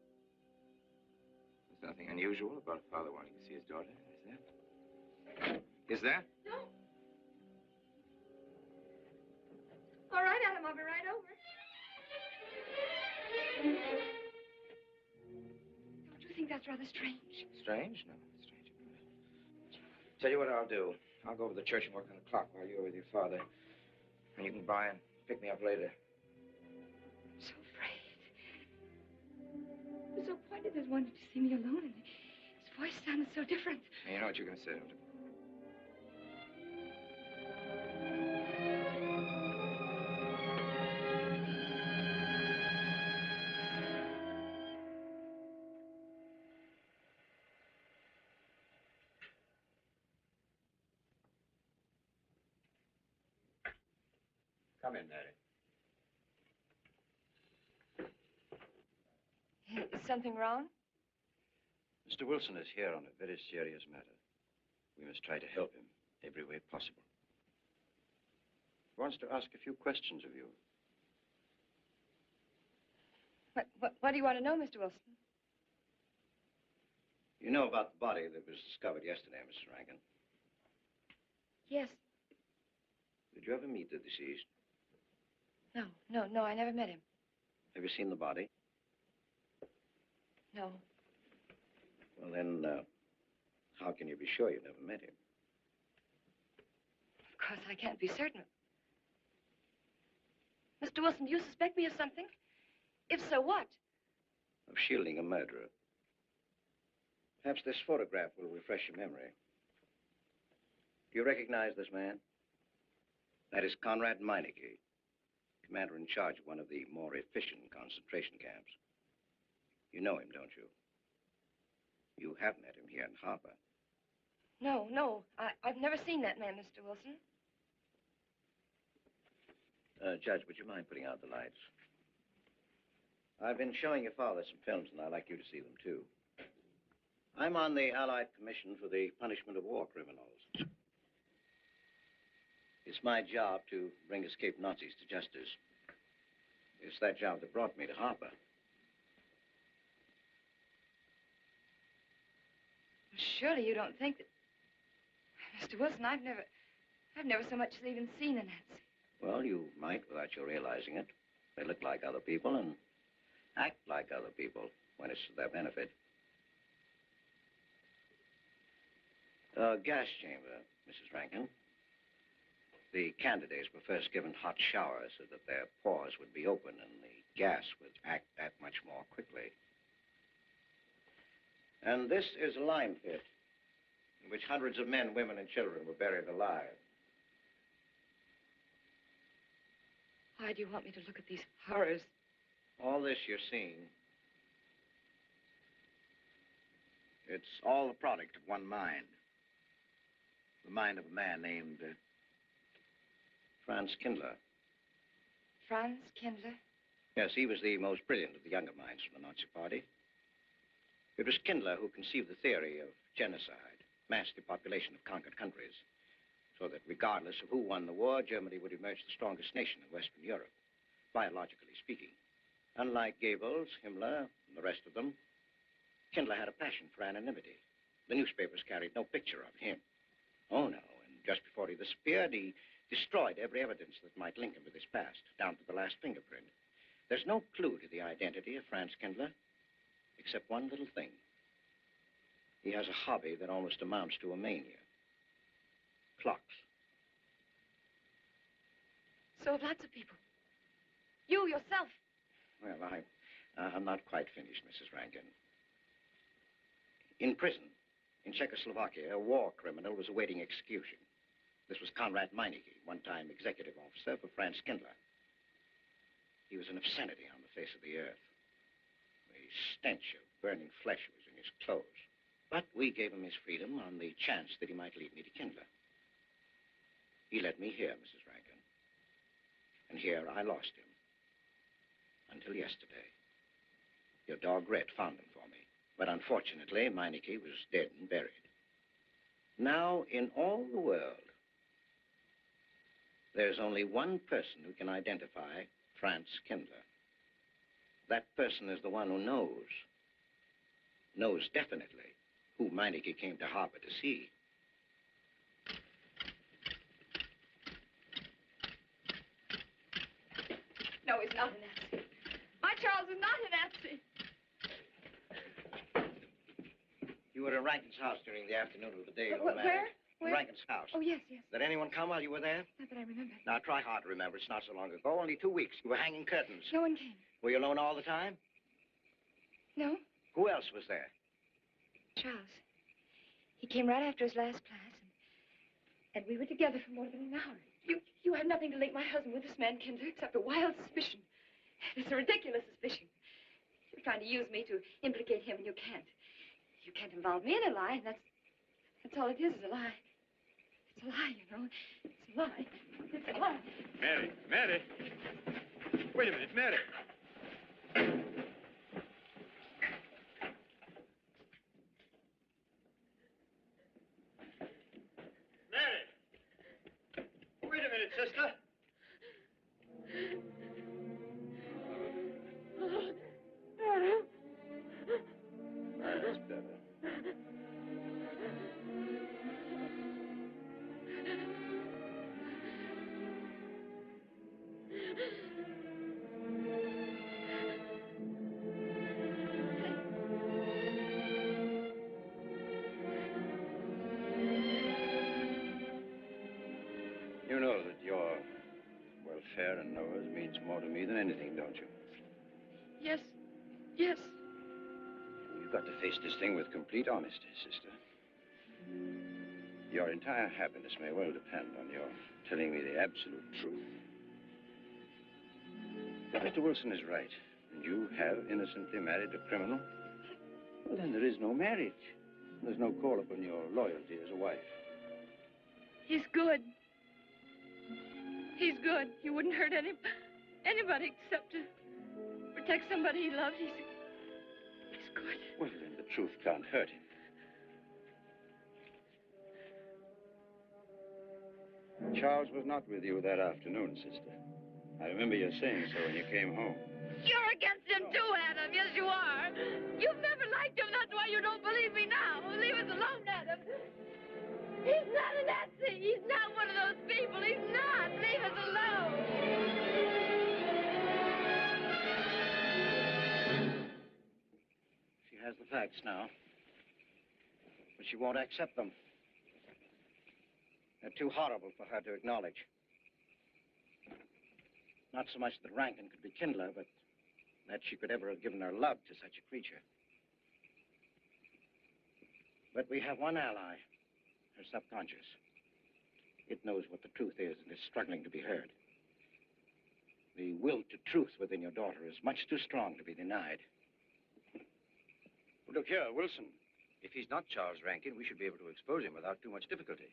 There's nothing unusual about a father wanting to see his daughter, is there? Is there? No. All right, Adam, I'll be right over. Don't you think that's rather strange? Strange? No, strange. Tell you what I'll do. I'll go over to the church and work on the clock while you're with your father. And you can buy and pick me up later. I'm so afraid. He was so pointed as wanted to see me alone, and his voice sounded so different. And you know what you're going to say, don't you? Come in, Mary. Is something wrong? Mr. Wilson is here on a very serious matter. We must try to help him every way possible. He wants to ask a few questions of you. What do you want to know, Mr. Wilson? You know about the body that was discovered yesterday, Mrs. Rankin. Yes. Did you ever meet the deceased? No, I never met him. Have you seen the body? No. Well, then, how can you be sure you never met him? Of course, I can't be certain. Mr. Wilson, do you suspect me of something? If so, what? Of shielding a murderer. Perhaps this photograph will refresh your memory. Do you recognize this man? That is Conrad Meineke, commander in charge of one of the more efficient concentration camps. You know him, don't you? You have met him here in Harper. No. I've never seen that man, Mr. Wilson. Judge, would you mind putting out the lights? I've been showing your father some films, and I'd like you to see them, too. I'm on the Allied Commission for the Punishment of War Criminals. It's my job to bring escaped Nazis to justice. It's that job that brought me to Harper. Surely you don't think that... Mr. Wilson, I've never so much as even seen a Nazi. Well, you might without your realizing it. They look like other people and act like other people when it's to their benefit. Gas chamber, Mrs. Rankin. The candidates were first given hot showers so that their pores would be open and the gas would act that much more quickly. And this is a lime pit in which hundreds of men, women, and children were buried alive. Why do you want me to look at these horrors? All this you're seeing, it's all the product of one mind. The mind of a man named Franz Kindler. Franz Kindler? Yes, he was the most brilliant of the younger minds from the Nazi Party. It was Kindler who conceived the theory of genocide, mass depopulation of conquered countries, so that regardless of who won the war, Germany would emerge the strongest nation in Western Europe, biologically speaking. Unlike Goebbels, Himmler, and the rest of them, Kindler had a passion for anonymity. The newspapers carried no picture of him. Oh, no, and just before he disappeared, he destroyed every evidence that might link him with his past, down to the last fingerprint. There's no clue to the identity of Franz Kindler, except one little thing. He has a hobby that almost amounts to a mania. Clocks. So have lots of people. You yourself. Well, I'm not quite finished, Mrs. Rankin. In prison, in Czechoslovakia, a war criminal was awaiting execution. This was Conrad Meineke, one-time executive officer for Franz Kindler. He was an obscenity on the face of the earth. The stench of burning flesh was in his clothes. But we gave him his freedom on the chance that he might lead me to Kindler. He led me here, Mrs. Rankin. And here I lost him. Until yesterday. Your dog Red found him for me. But unfortunately, Meineke was dead and buried. Now, in all the world, there's only one person who can identify Franz Kindler. That person is the one who knows definitely who Meineke came to Harper to see. No, he's not a Nazi. My Charles is not a Nazi. You were at Rankin's house during the afternoon of the day you were Where? married. Where? Rankin's house. Oh, yes. Did anyone come while you were there? Not that I remember. Now, try hard to remember. It's not so long ago. Only 2 weeks. You were hanging curtains. No one came. Were you alone all the time? No. Who else was there? Charles. He came right after his last class, and we were together for more than an hour. You have nothing to link my husband with this man, Kindler, except a wild suspicion. It's a ridiculous suspicion. You're trying to use me to implicate him, and you can't. You can't involve me in a lie, and that's all it is a lie. It's a lie, you know. It's a lie. It's a lie. Mary. Wait a minute, Mary. Wait a minute, sister. That's better. You know that your than anything, don't you? Yes. Yes. You've got to face this thing with complete honesty, sister. Your entire happiness may well depend on your telling me the absolute truth. If Mr. Wilson is right, and you have innocently married a criminal, well, then there is no marriage. There's no call upon your loyalty as a wife. He's good. He's good. He wouldn't hurt anybody except to protect somebody he loved. He's good. Well, then the truth can't hurt him. Charles was not with you that afternoon, sister. I remember you saying so when you came home. You're against him too, Adam. Yes, you are. You've never liked him. That's why you don't believe me now. Leave us alone, Adam. He's not a Nazi. He's not one of those people. He's not. Leave us alone. She has the facts now, but she won't accept them. They're too horrible for her to acknowledge. Not so much that Rankin could be Kindler, but that she could ever have given her love to such a creature. But we have one ally, her subconscious. It knows what the truth is and is struggling to be heard. The will to truth within your daughter is much too strong to be denied. Look here, Wilson. If he's not Charles Rankin, we should be able to expose him without too much difficulty.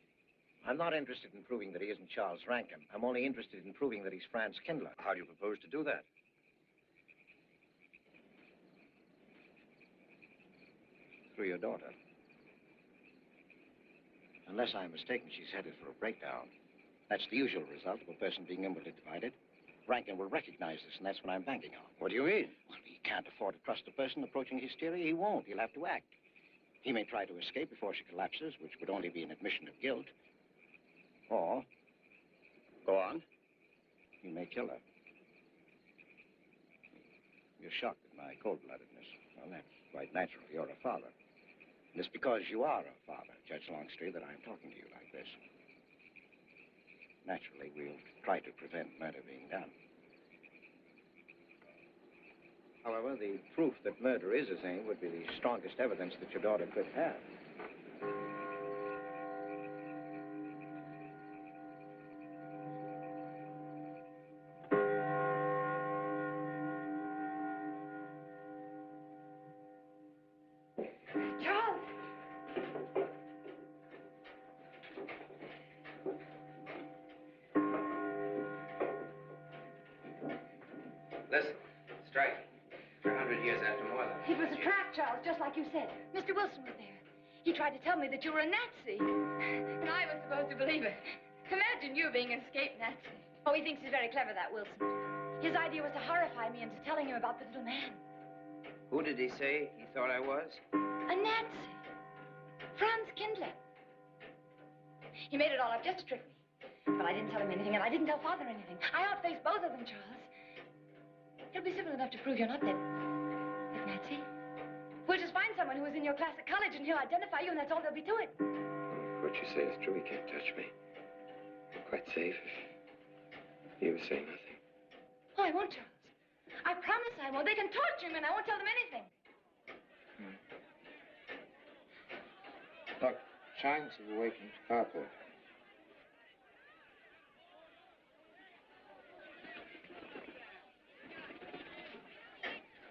I'm not interested in proving that he isn't Charles Rankin. I'm only interested in proving that he's Franz Kindler. How do you propose to do that? Through your daughter. Unless I'm mistaken, she's headed for a breakdown. That's the usual result of a person being inwardly divided. Rankin will recognize this, and that's what I'm banking on. What do you mean? Well, he can't afford to trust a person approaching hysteria. He won't. He'll have to act. He may try to escape before she collapses, which would only be an admission of guilt. Or, Go on. he may kill her. You're shocked at my cold-bloodedness. Well, that's quite natural. You're a father. And it's because you are a father, Judge Longstreet, that I'm talking to you like this. Naturally, we'll try to prevent murder being done. However, the proof that murder is his aim would be the strongest evidence that your daughter could have. Charles! Listen, strike. 100 years after more than... It was a trap, Charles, just like you said. Mr. Wilson was there. He tried to tell me that you were a Nazi. And I was supposed to believe it. Imagine you being an escaped Nazi. Oh, he thinks he's very clever, that Wilson. His idea was to horrify me into telling him about the little man. Who did he say he thought I was? A Nazi. Franz Kindler. He made it all up just to trick me. But I didn't tell him anything, and I didn't tell Father anything. I outfaced both of them, Charles. It'll be simple enough to prove you're not that Nazi. We'll just find someone who was in your class at college, and he'll identify you, and that's all there'll be to it. What you say is true. He can't touch me. I'm quite safe if you say nothing. Oh, I won't, Charles. I promise I won't. They can torture him, and I won't tell them anything. Look, chimes have awakened carport.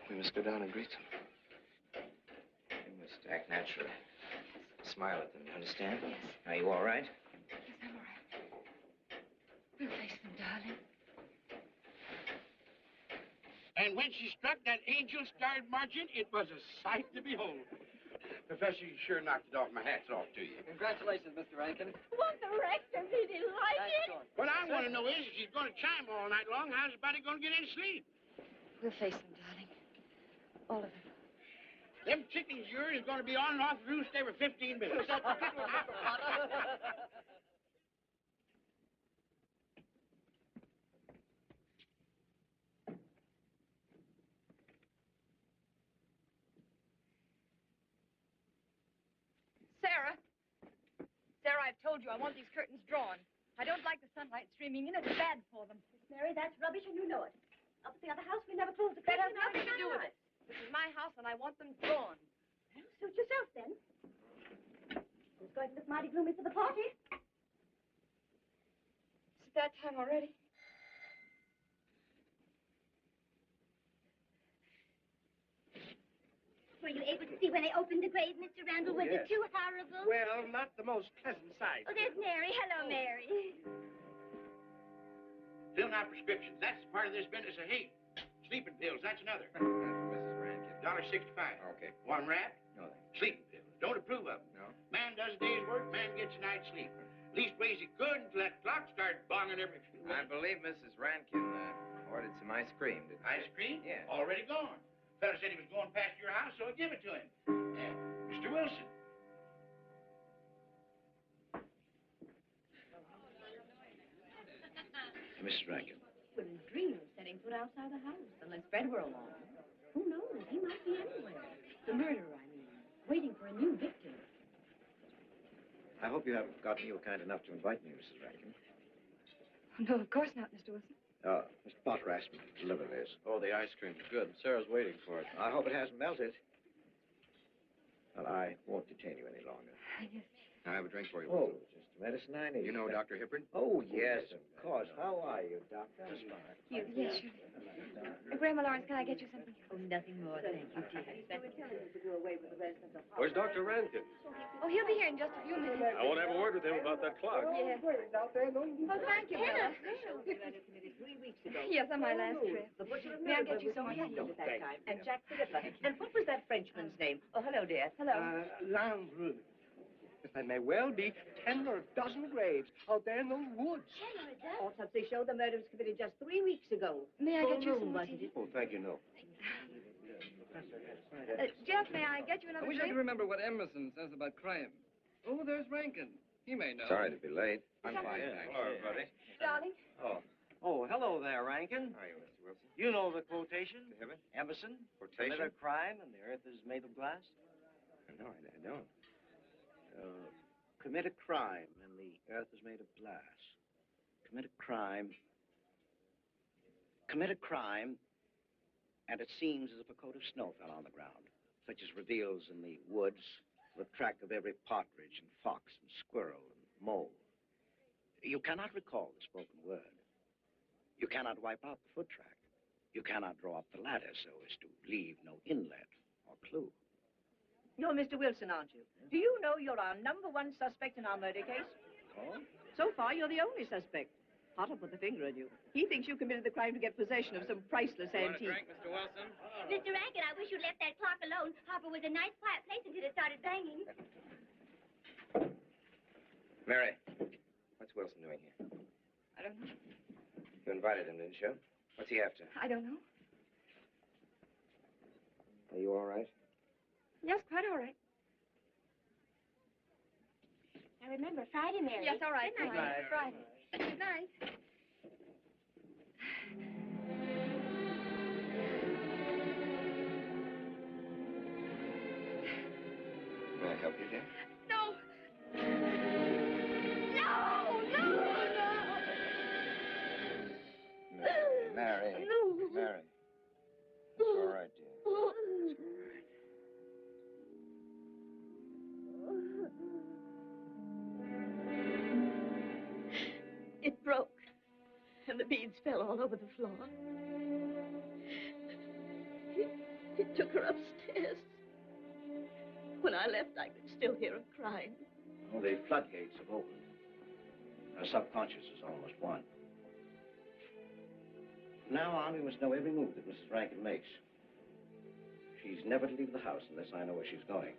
We must go down and greet them. You must act naturally. Smile at them, you understand? Yes. Are you all right? Yes, I'm all right. We'll face them, darling. And when she struck that angel-starred margin, it was a sight to behold. Professor, you sure knocked it off. My hat's off to you. Congratulations, Mr. Rankin. What the rector, did he like it? What I want to know is, if she's going to chime all night long, how's the body going to get any sleep? We'll face them, darling. All of them. Them chickens of yours are going to be on and off the roost every 15 minutes. That's a good one, half a pot. Sarah. Sarah, I've told you I want these curtains drawn. I don't like the sunlight streaming in. It's bad for them. Mary, that's rubbish and you know it. Up at the other house, we never closed the That curtain. has nothing to do with it. This is my house, and I want them gone. Well, suit yourself, then. It's going to look mighty gloomy for the party. It's that time already. Were you able to see when I opened the grave, Mr. Randall? Was it too horrible? Well, not the most pleasant sight. Oh, there's Mary. Hello, Mary. Filling out prescriptions. That's part of this business of hate. Sleeping pills, that's another. Mrs. Rankin. $1.65. Okay. One rat? No, thanks. Sleeping pills. Don't approve of them. No? Man does a day's work, man gets a night's sleep. Leastways he could until that clock started bonging every few I minutes. believe Mrs. Rankin ordered some ice cream, didn't Ice cream? Yeah. Already gone. Fella said he was going past your house, so I give it to him. Mr. Wilson. Mrs. Rankin. Wouldn't dream of setting foot outside the house unless Fred were along. Who knows? He might be anywhere. The murderer, I mean. Waiting for a new victim. I hope you haven't forgotten you were kind enough to invite me, Mrs. Rankin. Oh, no, of course not, Mr. Wilson. Mr. Potter asked me to deliver this. Oh, the ice cream's good. Sarah's waiting for it. I hope it hasn't melted. Well, I won't detain you any longer. Yes. I have a drink for you. Oh, just the medicine I need. You know Dr. Hibbard? Oh, yes, of course. How are you, Doctor? Yes, sure. Grandma Lawrence, can I get you something? Oh, nothing more, thank you, dear. We're telling him to do away with the residence of Where's Dr. Rankin? Oh, he'll be here in just a few minutes. I want to have a word with him about that clock. Yes. Oh, thank you, Bella. 3 weeks ago. Yes, on my last trip. The butcher's May I murderer get you was some on hand tea? at that time. And Jack the Ripper. And what was that Frenchman's name? Oh, hello, dear. Hello. Landru. There may well be 10 or a dozen graves out there in those woods. Autopsy showed the murder was committed just 3 weeks ago. May I get you some wasn't tea? it? Oh, thank you, no. Jeff, may I get you another I wish I drink? could remember what Emerson says about crime. Oh, there's Rankin. He may know. Sorry to be late. I'm fine, thanks. Hello, everybody. Darling. Oh, hello there, Rankin. How are you, Mr. Wilson? You know the quotation? Mr. Hibbard? Emerson. Quotation? Commit a crime and the earth is made of glass. No, I don't. Commit a crime and the earth is made of glass. Commit a crime. Commit a crime, and it seems as if a coat of snow fell on the ground, such as reveals in the woods the track of every partridge and fox and squirrel and mole. You cannot recall the spoken word. You cannot wipe out the foot track. You cannot draw up the ladder so as to leave no inlet or clue. You're Mr. Wilson, aren't you? Do you know you're our #1 suspect in our murder case? Oh? So far, you're the only suspect. Potter put the finger on you. He thinks you committed the crime to get possession of some priceless antique. Mr. Wilson? Mr. Rankin, I wish you left that clock alone. Hopper was a nice, quiet place until it started banging. Mary, what's Wilson doing here? I don't know. You invited him, didn't you? What's he after? I don't know. Are you all right? Yes, quite all right. Now remember, Friday, Mary. Yes, all right. Good night. Friday. Good night. May I help you, dear? No. No, no, no. Mary. No. Mary. It's all right, dear. It's all right. It broke, and the beads fell all over the floor. He took her upstairs. When I left, I could still hear her crying. Well, the floodgates have opened. Her subconscious is almost won. From now on, we must know every move that Mrs. Rankin makes. She's never to leave the house unless I know where she's going.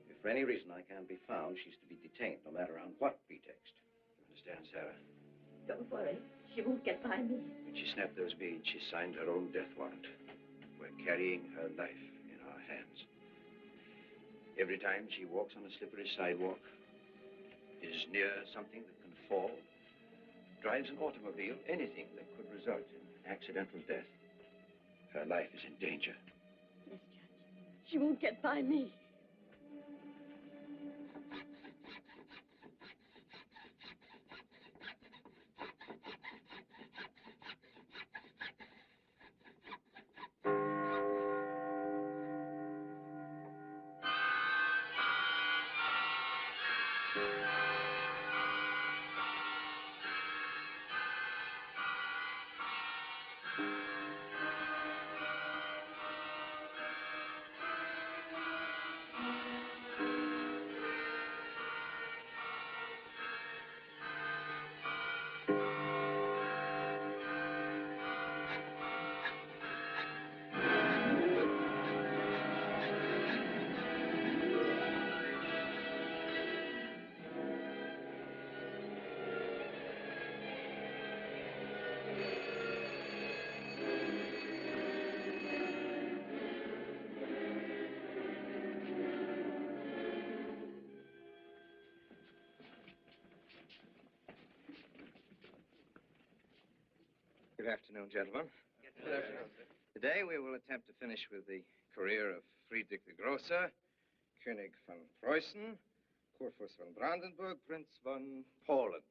If for any reason I can't be found, she's to be detained, no matter on what pretext. You understand, Sarah? Don't worry. She won't get by me. When she snapped those beads, she signed her own death warrant. We're carrying her life in our hands. Every time she walks on a slippery sidewalk, is near something that can fall, drives an automobile, anything that could result in accidental death, her life is in danger. Yes, Judge. She won't get by me. Good afternoon, gentlemen. Good afternoon, sir. Today we will attempt to finish with the career of Friedrich the Grosser, König von Preußen, Kurfürst von Brandenburg, Prince von Polen.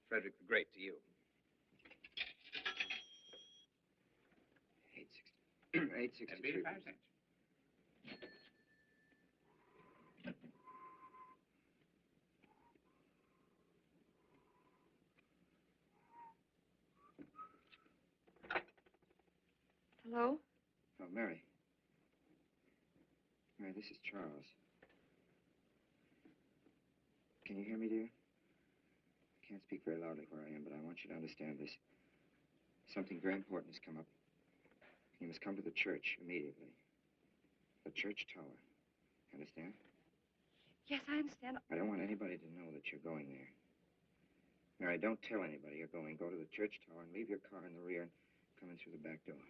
Frederick the Great to you. 863. That'd be 85 cents. Hello? Oh, Mary. Mary, this is Charles. Can you hear me, dear? I can't speak very loudly where I am, but I want you to understand this. Something very important has come up. You must come to the church immediately. The church tower. Understand? Yes, I understand. I don't want anybody to know that you're going there. Mary, don't tell anybody you're going. Go to the church tower and leave your car in the rear and come in through the back door.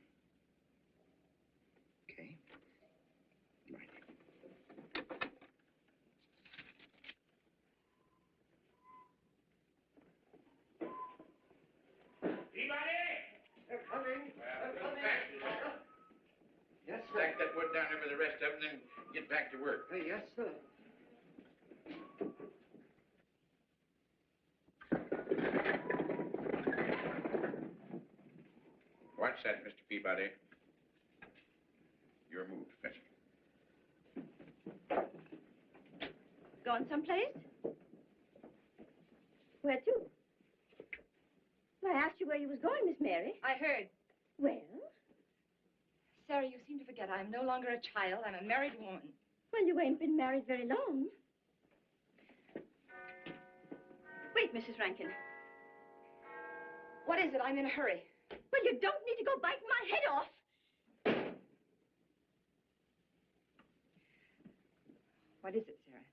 Okay? Right. Anybody? They're coming. They're coming. Yes, sir. Stack that wood down there with the rest of them, then get back to work. Yes, sir. Watch that, Mr. Peabody. You're moved, Fetch. Gone someplace? Where to? Well, I asked you where you was going, Miss Mary. I heard. Well? Sarah, you seem to forget I'm no longer a child. I'm a married woman. Well, you ain't been married very long. Wait, Mrs. Rankin. What is it? I'm in a hurry. Well, you don't need to go biting my head off. What is it, Sarah?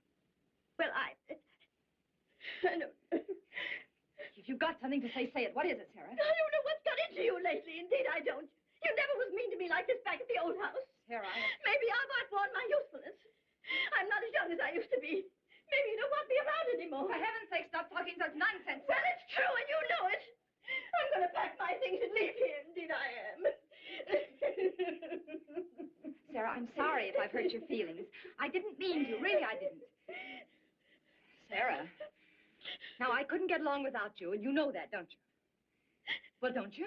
Well, I don't... If you've got something to say it. What is it, Sarah? I don't know what's got into you lately. Indeed, I don't. You never was mean to me like this back at the old house. Sarah, Maybe I've outworn my usefulness. I'm not as young as I used to be. Maybe you don't want me around anymore. For heaven's sake, stop talking such nonsense. Well, it's true, and you know it. I'm going to pack my things and leave here. Indeed, I am. Sarah, I'm sorry if I've hurt your feelings. I didn't mean to. Really, I didn't. Sarah. Now, I couldn't get along without you, and you know that, don't you? Well, don't you?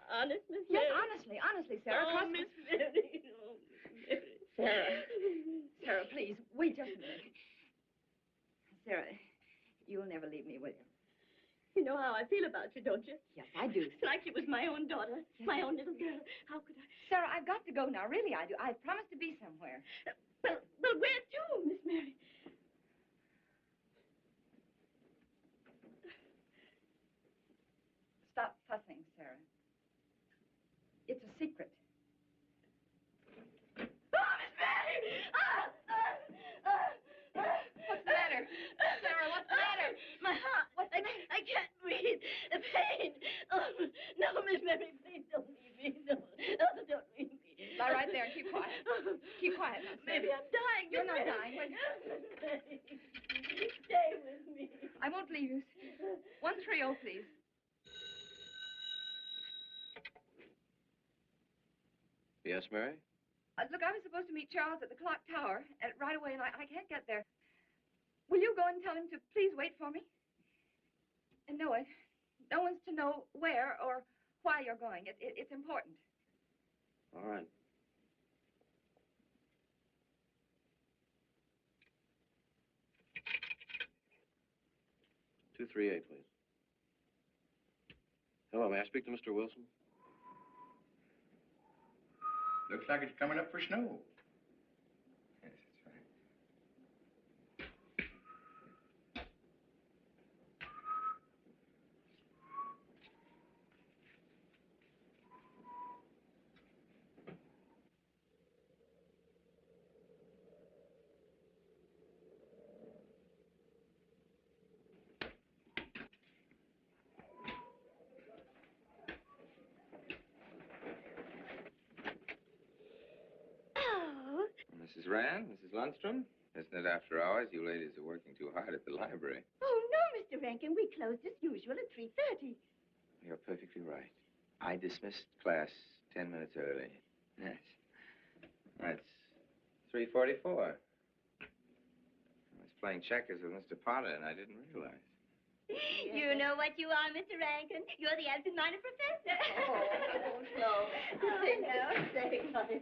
Honest, Miss Yes, Mary? honestly, Sarah. Oh, Trust me. Miss Mary. Oh, Miss Mary. Sarah, please, wait just a minute. Sarah, you'll never leave me, will you? You know how I feel about you, don't you? Yes, I do. It's like you was my own daughter, my own little girl. How could I? Sarah, I've got to go now. Really, I do. I've promised to be somewhere. Well, where to, Miss Mary? Stop fussing, Sarah. It's a secret. Oh, Miss Mary! What's the matter? Sarah, what's the matter? My heart. I can't breathe. The pain. Oh, no, Miss Mary, please don't leave me. No, don't leave me. Lie right there and keep quiet. Keep quiet now, Sarah. Maybe I'm dying. You're not Miss dying. Mary. Stay with me. I won't leave you. 130, please. Yes, Mary? Look, I was supposed to meet Charles at the clock tower right away, and I can't get there. Will you go and tell him to please wait for me? And no one's to know where or why you're going. It's important. All right. Two, 3-8, please. Hello, may I speak to Mr. Wilson? Looks like it's coming up for snow. Yes, that's right. Oh. Mrs. Rand, Mrs. Lundstrom, isn't it after hours? You ladies are working too hard at the library. Oh, no, Mr. Rankin. We closed as usual at 3:30. You're perfectly right. I dismissed class 10 minutes early. Yes. That's 3:44. I was playing checkers with Mr. Potter, and I didn't realize. You know what you are, Mr. Rankin? You're the absent-minded professor. Oh, no. Say now, say, honey.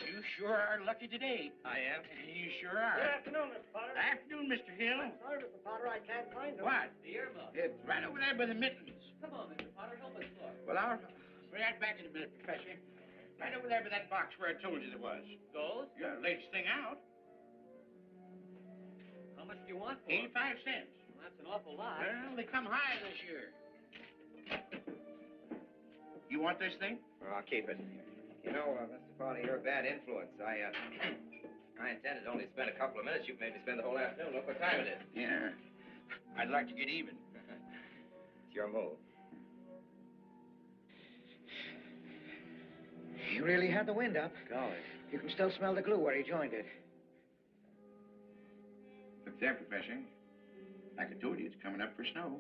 You sure are lucky today. I am. You sure are. Good afternoon, Mr. Potter. Afternoon, Mr. Hill. I'm sorry, Mr. Potter, I can't find them. What? The earmuff. It's right over there by the mittens. Come on, Mr. Potter, help us look. Well, I'll be right back in a minute, Professor. Right over there by that box where I told you there was. Gold? Yeah, latest thing out. How much do you want for 85 cents. Well, that's an awful lot. Well, they come high this year. You want this thing? Well, I'll keep it. You know, Mr. Potter, you're a bad influence. I intended only to spend a couple of minutes. You've made me spend the whole afternoon. Look what time it is. Yeah. I'd like to get even. It's your move. You really had the wind up. Golly. You can still smell the glue where he joined it. Look there, Professor. Like I told you, it's coming up for snow.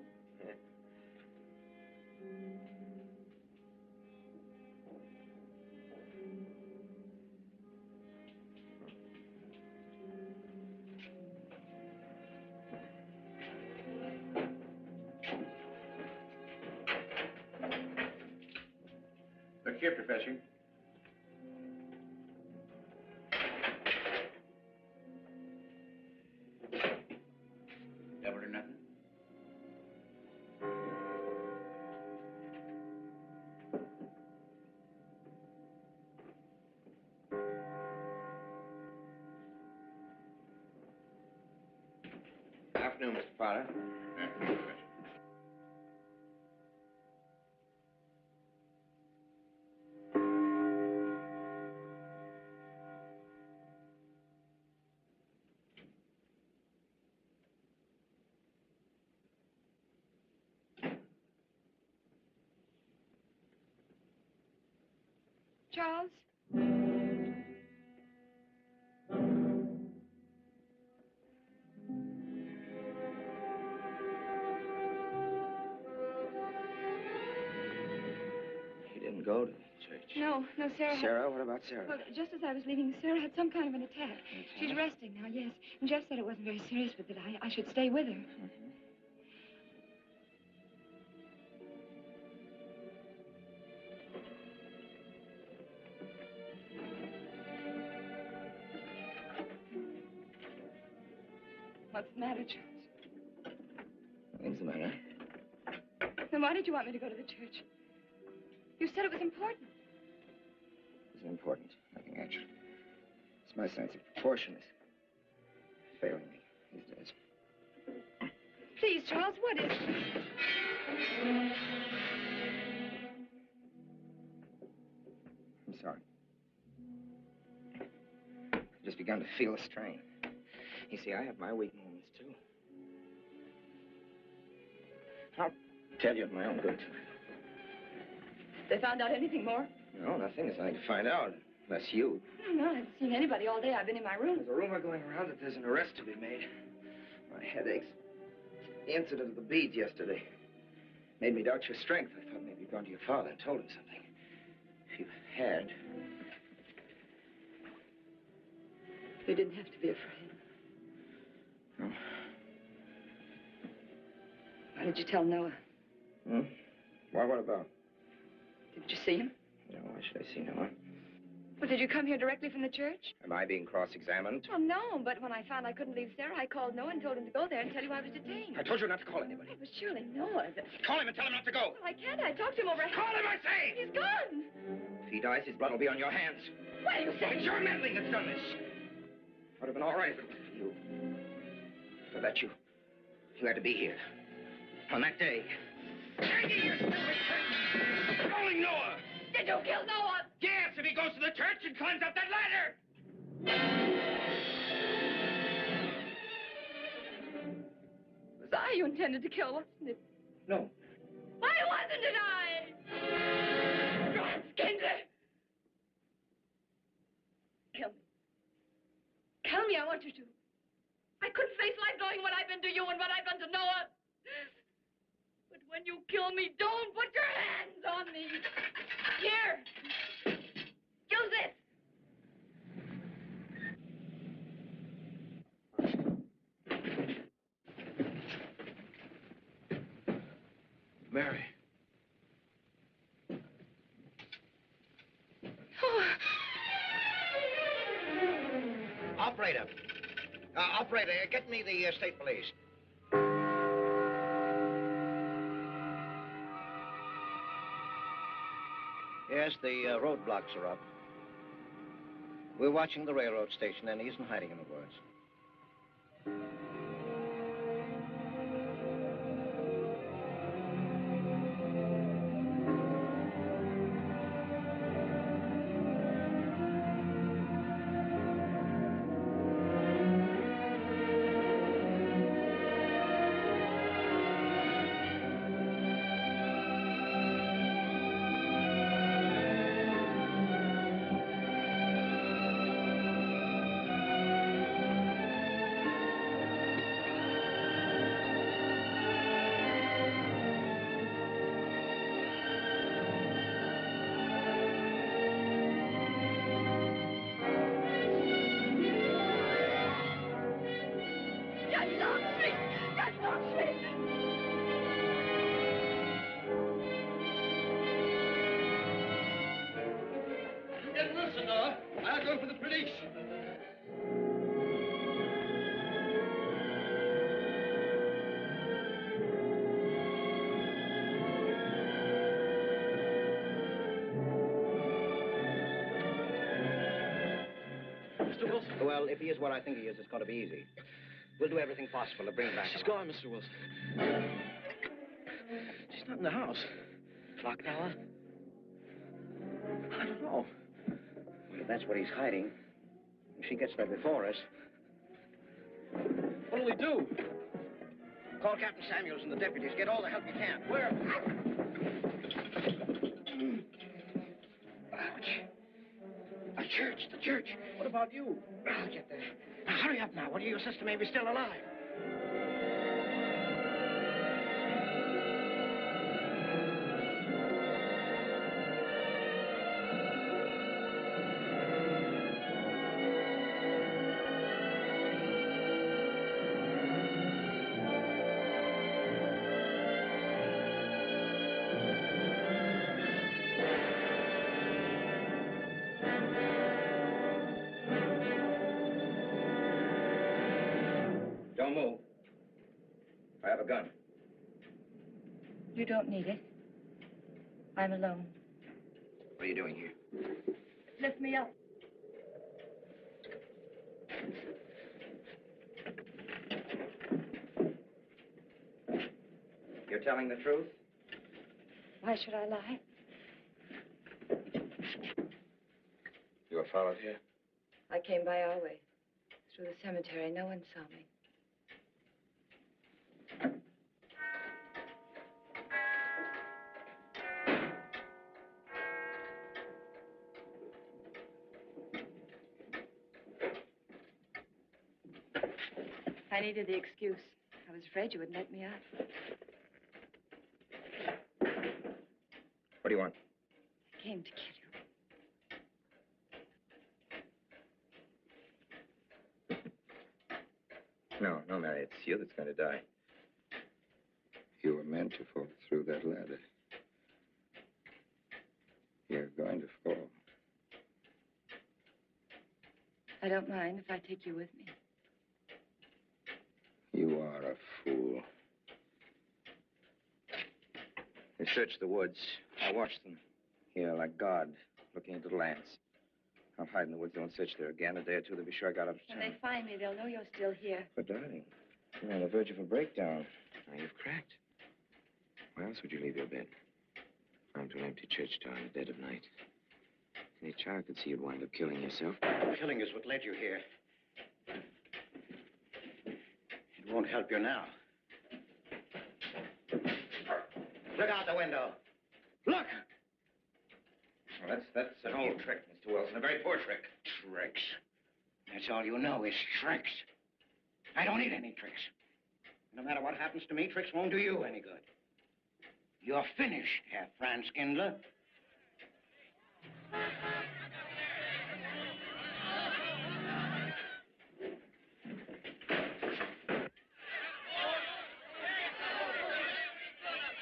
Look here, Professor. Double or nothing? Afternoon, Mr. Potter. Afternoon, Professor. Charles? He didn't go to the church. No, Sarah. Sarah? What about Sarah? Well, just as I was leaving, Sarah had some kind of an attack. She's resting now, yes. And Jeff said it wasn't very serious, but that I should stay with her. What's the matter, Charles? Nothing's the matter. Then why did you want me to go to the church? You said it was important. It's important. Nothing actually. It's my sense of proportion is failing me these days. Please, Charles, what is it? I'm sorry. I've just begun to feel a strain. You see, I have my weak moments, too. I'll tell you of my own good time. They found out anything more? No, nothing. There's nothing to find out. Unless you. No, I haven't seen anybody all day. I've been in my room. There's a rumor going around that there's an arrest to be made. My headaches. The incident of the beads yesterday made me doubt your strength. I thought maybe you'd gone to your father and told him something. If you had... You didn't have to be afraid. No. Why did you tell Noah? Hmm? Why, what about? Did you see him? No, why should I see Noah? Well, did you come here directly from the church? Am I being cross-examined? Well, no, but when I found I couldn't leave Sarah, I called Noah and told him to go there and tell you I was detained. I told you not to call anybody. Oh, but surely Noah... Call him and tell him not to go. Well, I can't. I talked to him over... Call him, I say! He's gone! If he dies, his blood will be on your hands. What are you saying? It's your meddling that's done this. Would have been all right if it wasn't for you. For that, you You had to be here. On that day. Calling Noah! Did you kill Noah? Yes, if he goes to the church and climbs up that ladder! It was I you intended to kill, wasn't it? No. Why wasn't it I? God, Skinder! Kill me. Kill me, I want you to. I couldn't face life knowing what I've been to you and what I've done to Noah. But when you kill me, don't put your hands on me. Here. Use this. Mary. Operator. Operator, get me the state police. Yes, the roadblocks are up. We're watching the railroad station, and he isn't hiding in the woods. Get Wilson, Noah. I'll go for the police. Mr. Wilson? Well, if he is what I think he is, it's going to be easy. We'll do everything possible to bring him back. She's gone, Mr. Wilson. She's not in the house. Clock tower? I don't know. Well, if that's what he's hiding, if she gets there before us... What'll we do? Call Captain Samuels and the deputies. Get all the help you can. Where? Ouch. The church. What about you? I'll get there. Now, hurry up now. One of your sister may be still alive. Don't move. I have a gun. You don't need it. I'm alone. What are you doing here? Lift me up. You're telling the truth? Why should I lie? You were followed here? I came by our way. Through the cemetery. No one saw me. I needed the excuse. I was afraid you wouldn't let me out. What do you want? I came to kill you. No, Mary, it's you that's going to die. You were meant to fall through that ladder. You're going to fall. I don't mind if I take you with me. You are a fool. They searched the woods. I watched them. Here, like God, looking into the lands. I'll hide in the woods. They won't search there again. A day or two, they'll be sure I got out of When town. they find me, they'll know you're still here. But, darling, You're on the verge of a breakdown. Now you've cracked. Where else would you leave your bed? Farm to an empty church door in the dead of night. Any child could see you'd wind up killing yourself. Killing is what led you here. It won't help you now. Look out the window. Look! Well, that's an old trick, Mr. Wilson. A very poor trick. Tricks. That's all you know is tricks. I don't need any tricks. No matter what happens to me, tricks won't do you any good. You're finished, Herr Franz Kindler.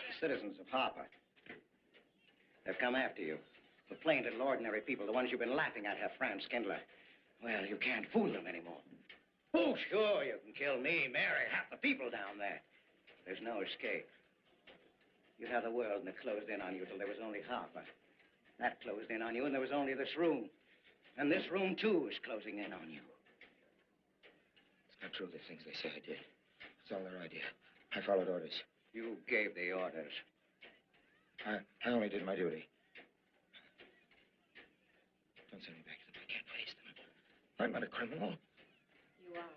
The citizens of Harper. They've come after you. The plain little ordinary people, the ones you've been laughing at, Herr Franz Kindler. Well, you can't fool them anymore. Oh, sure, you can kill me, Mary, half the people down there. There's no escape. You have the world, and it closed in on you till there was only Harper. That closed in on you, and there was only this room. And this room, too, is closing in on you. It's not true, the things they say I did. It's all their idea. I followed orders. You gave the orders. I only did my duty. Don't send me back to them. I can't face them. I'm not a criminal. You are.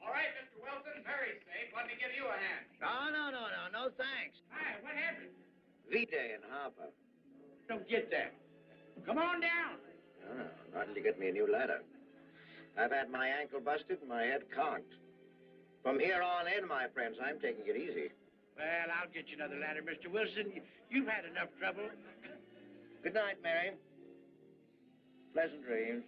All right, Mr. Wilson, Mary's safe. Let me give you a hand. No, thanks. Hi, what happened? V-Day in Harper. Don't get that. Come on down. Oh, not until you get me a new ladder. I've had my ankle busted and my head conked. From here on in, my friends, I'm taking it easy. Well, I'll get you another ladder, Mr. Wilson. You've had enough trouble. Good night, Mary. Pleasant dreams.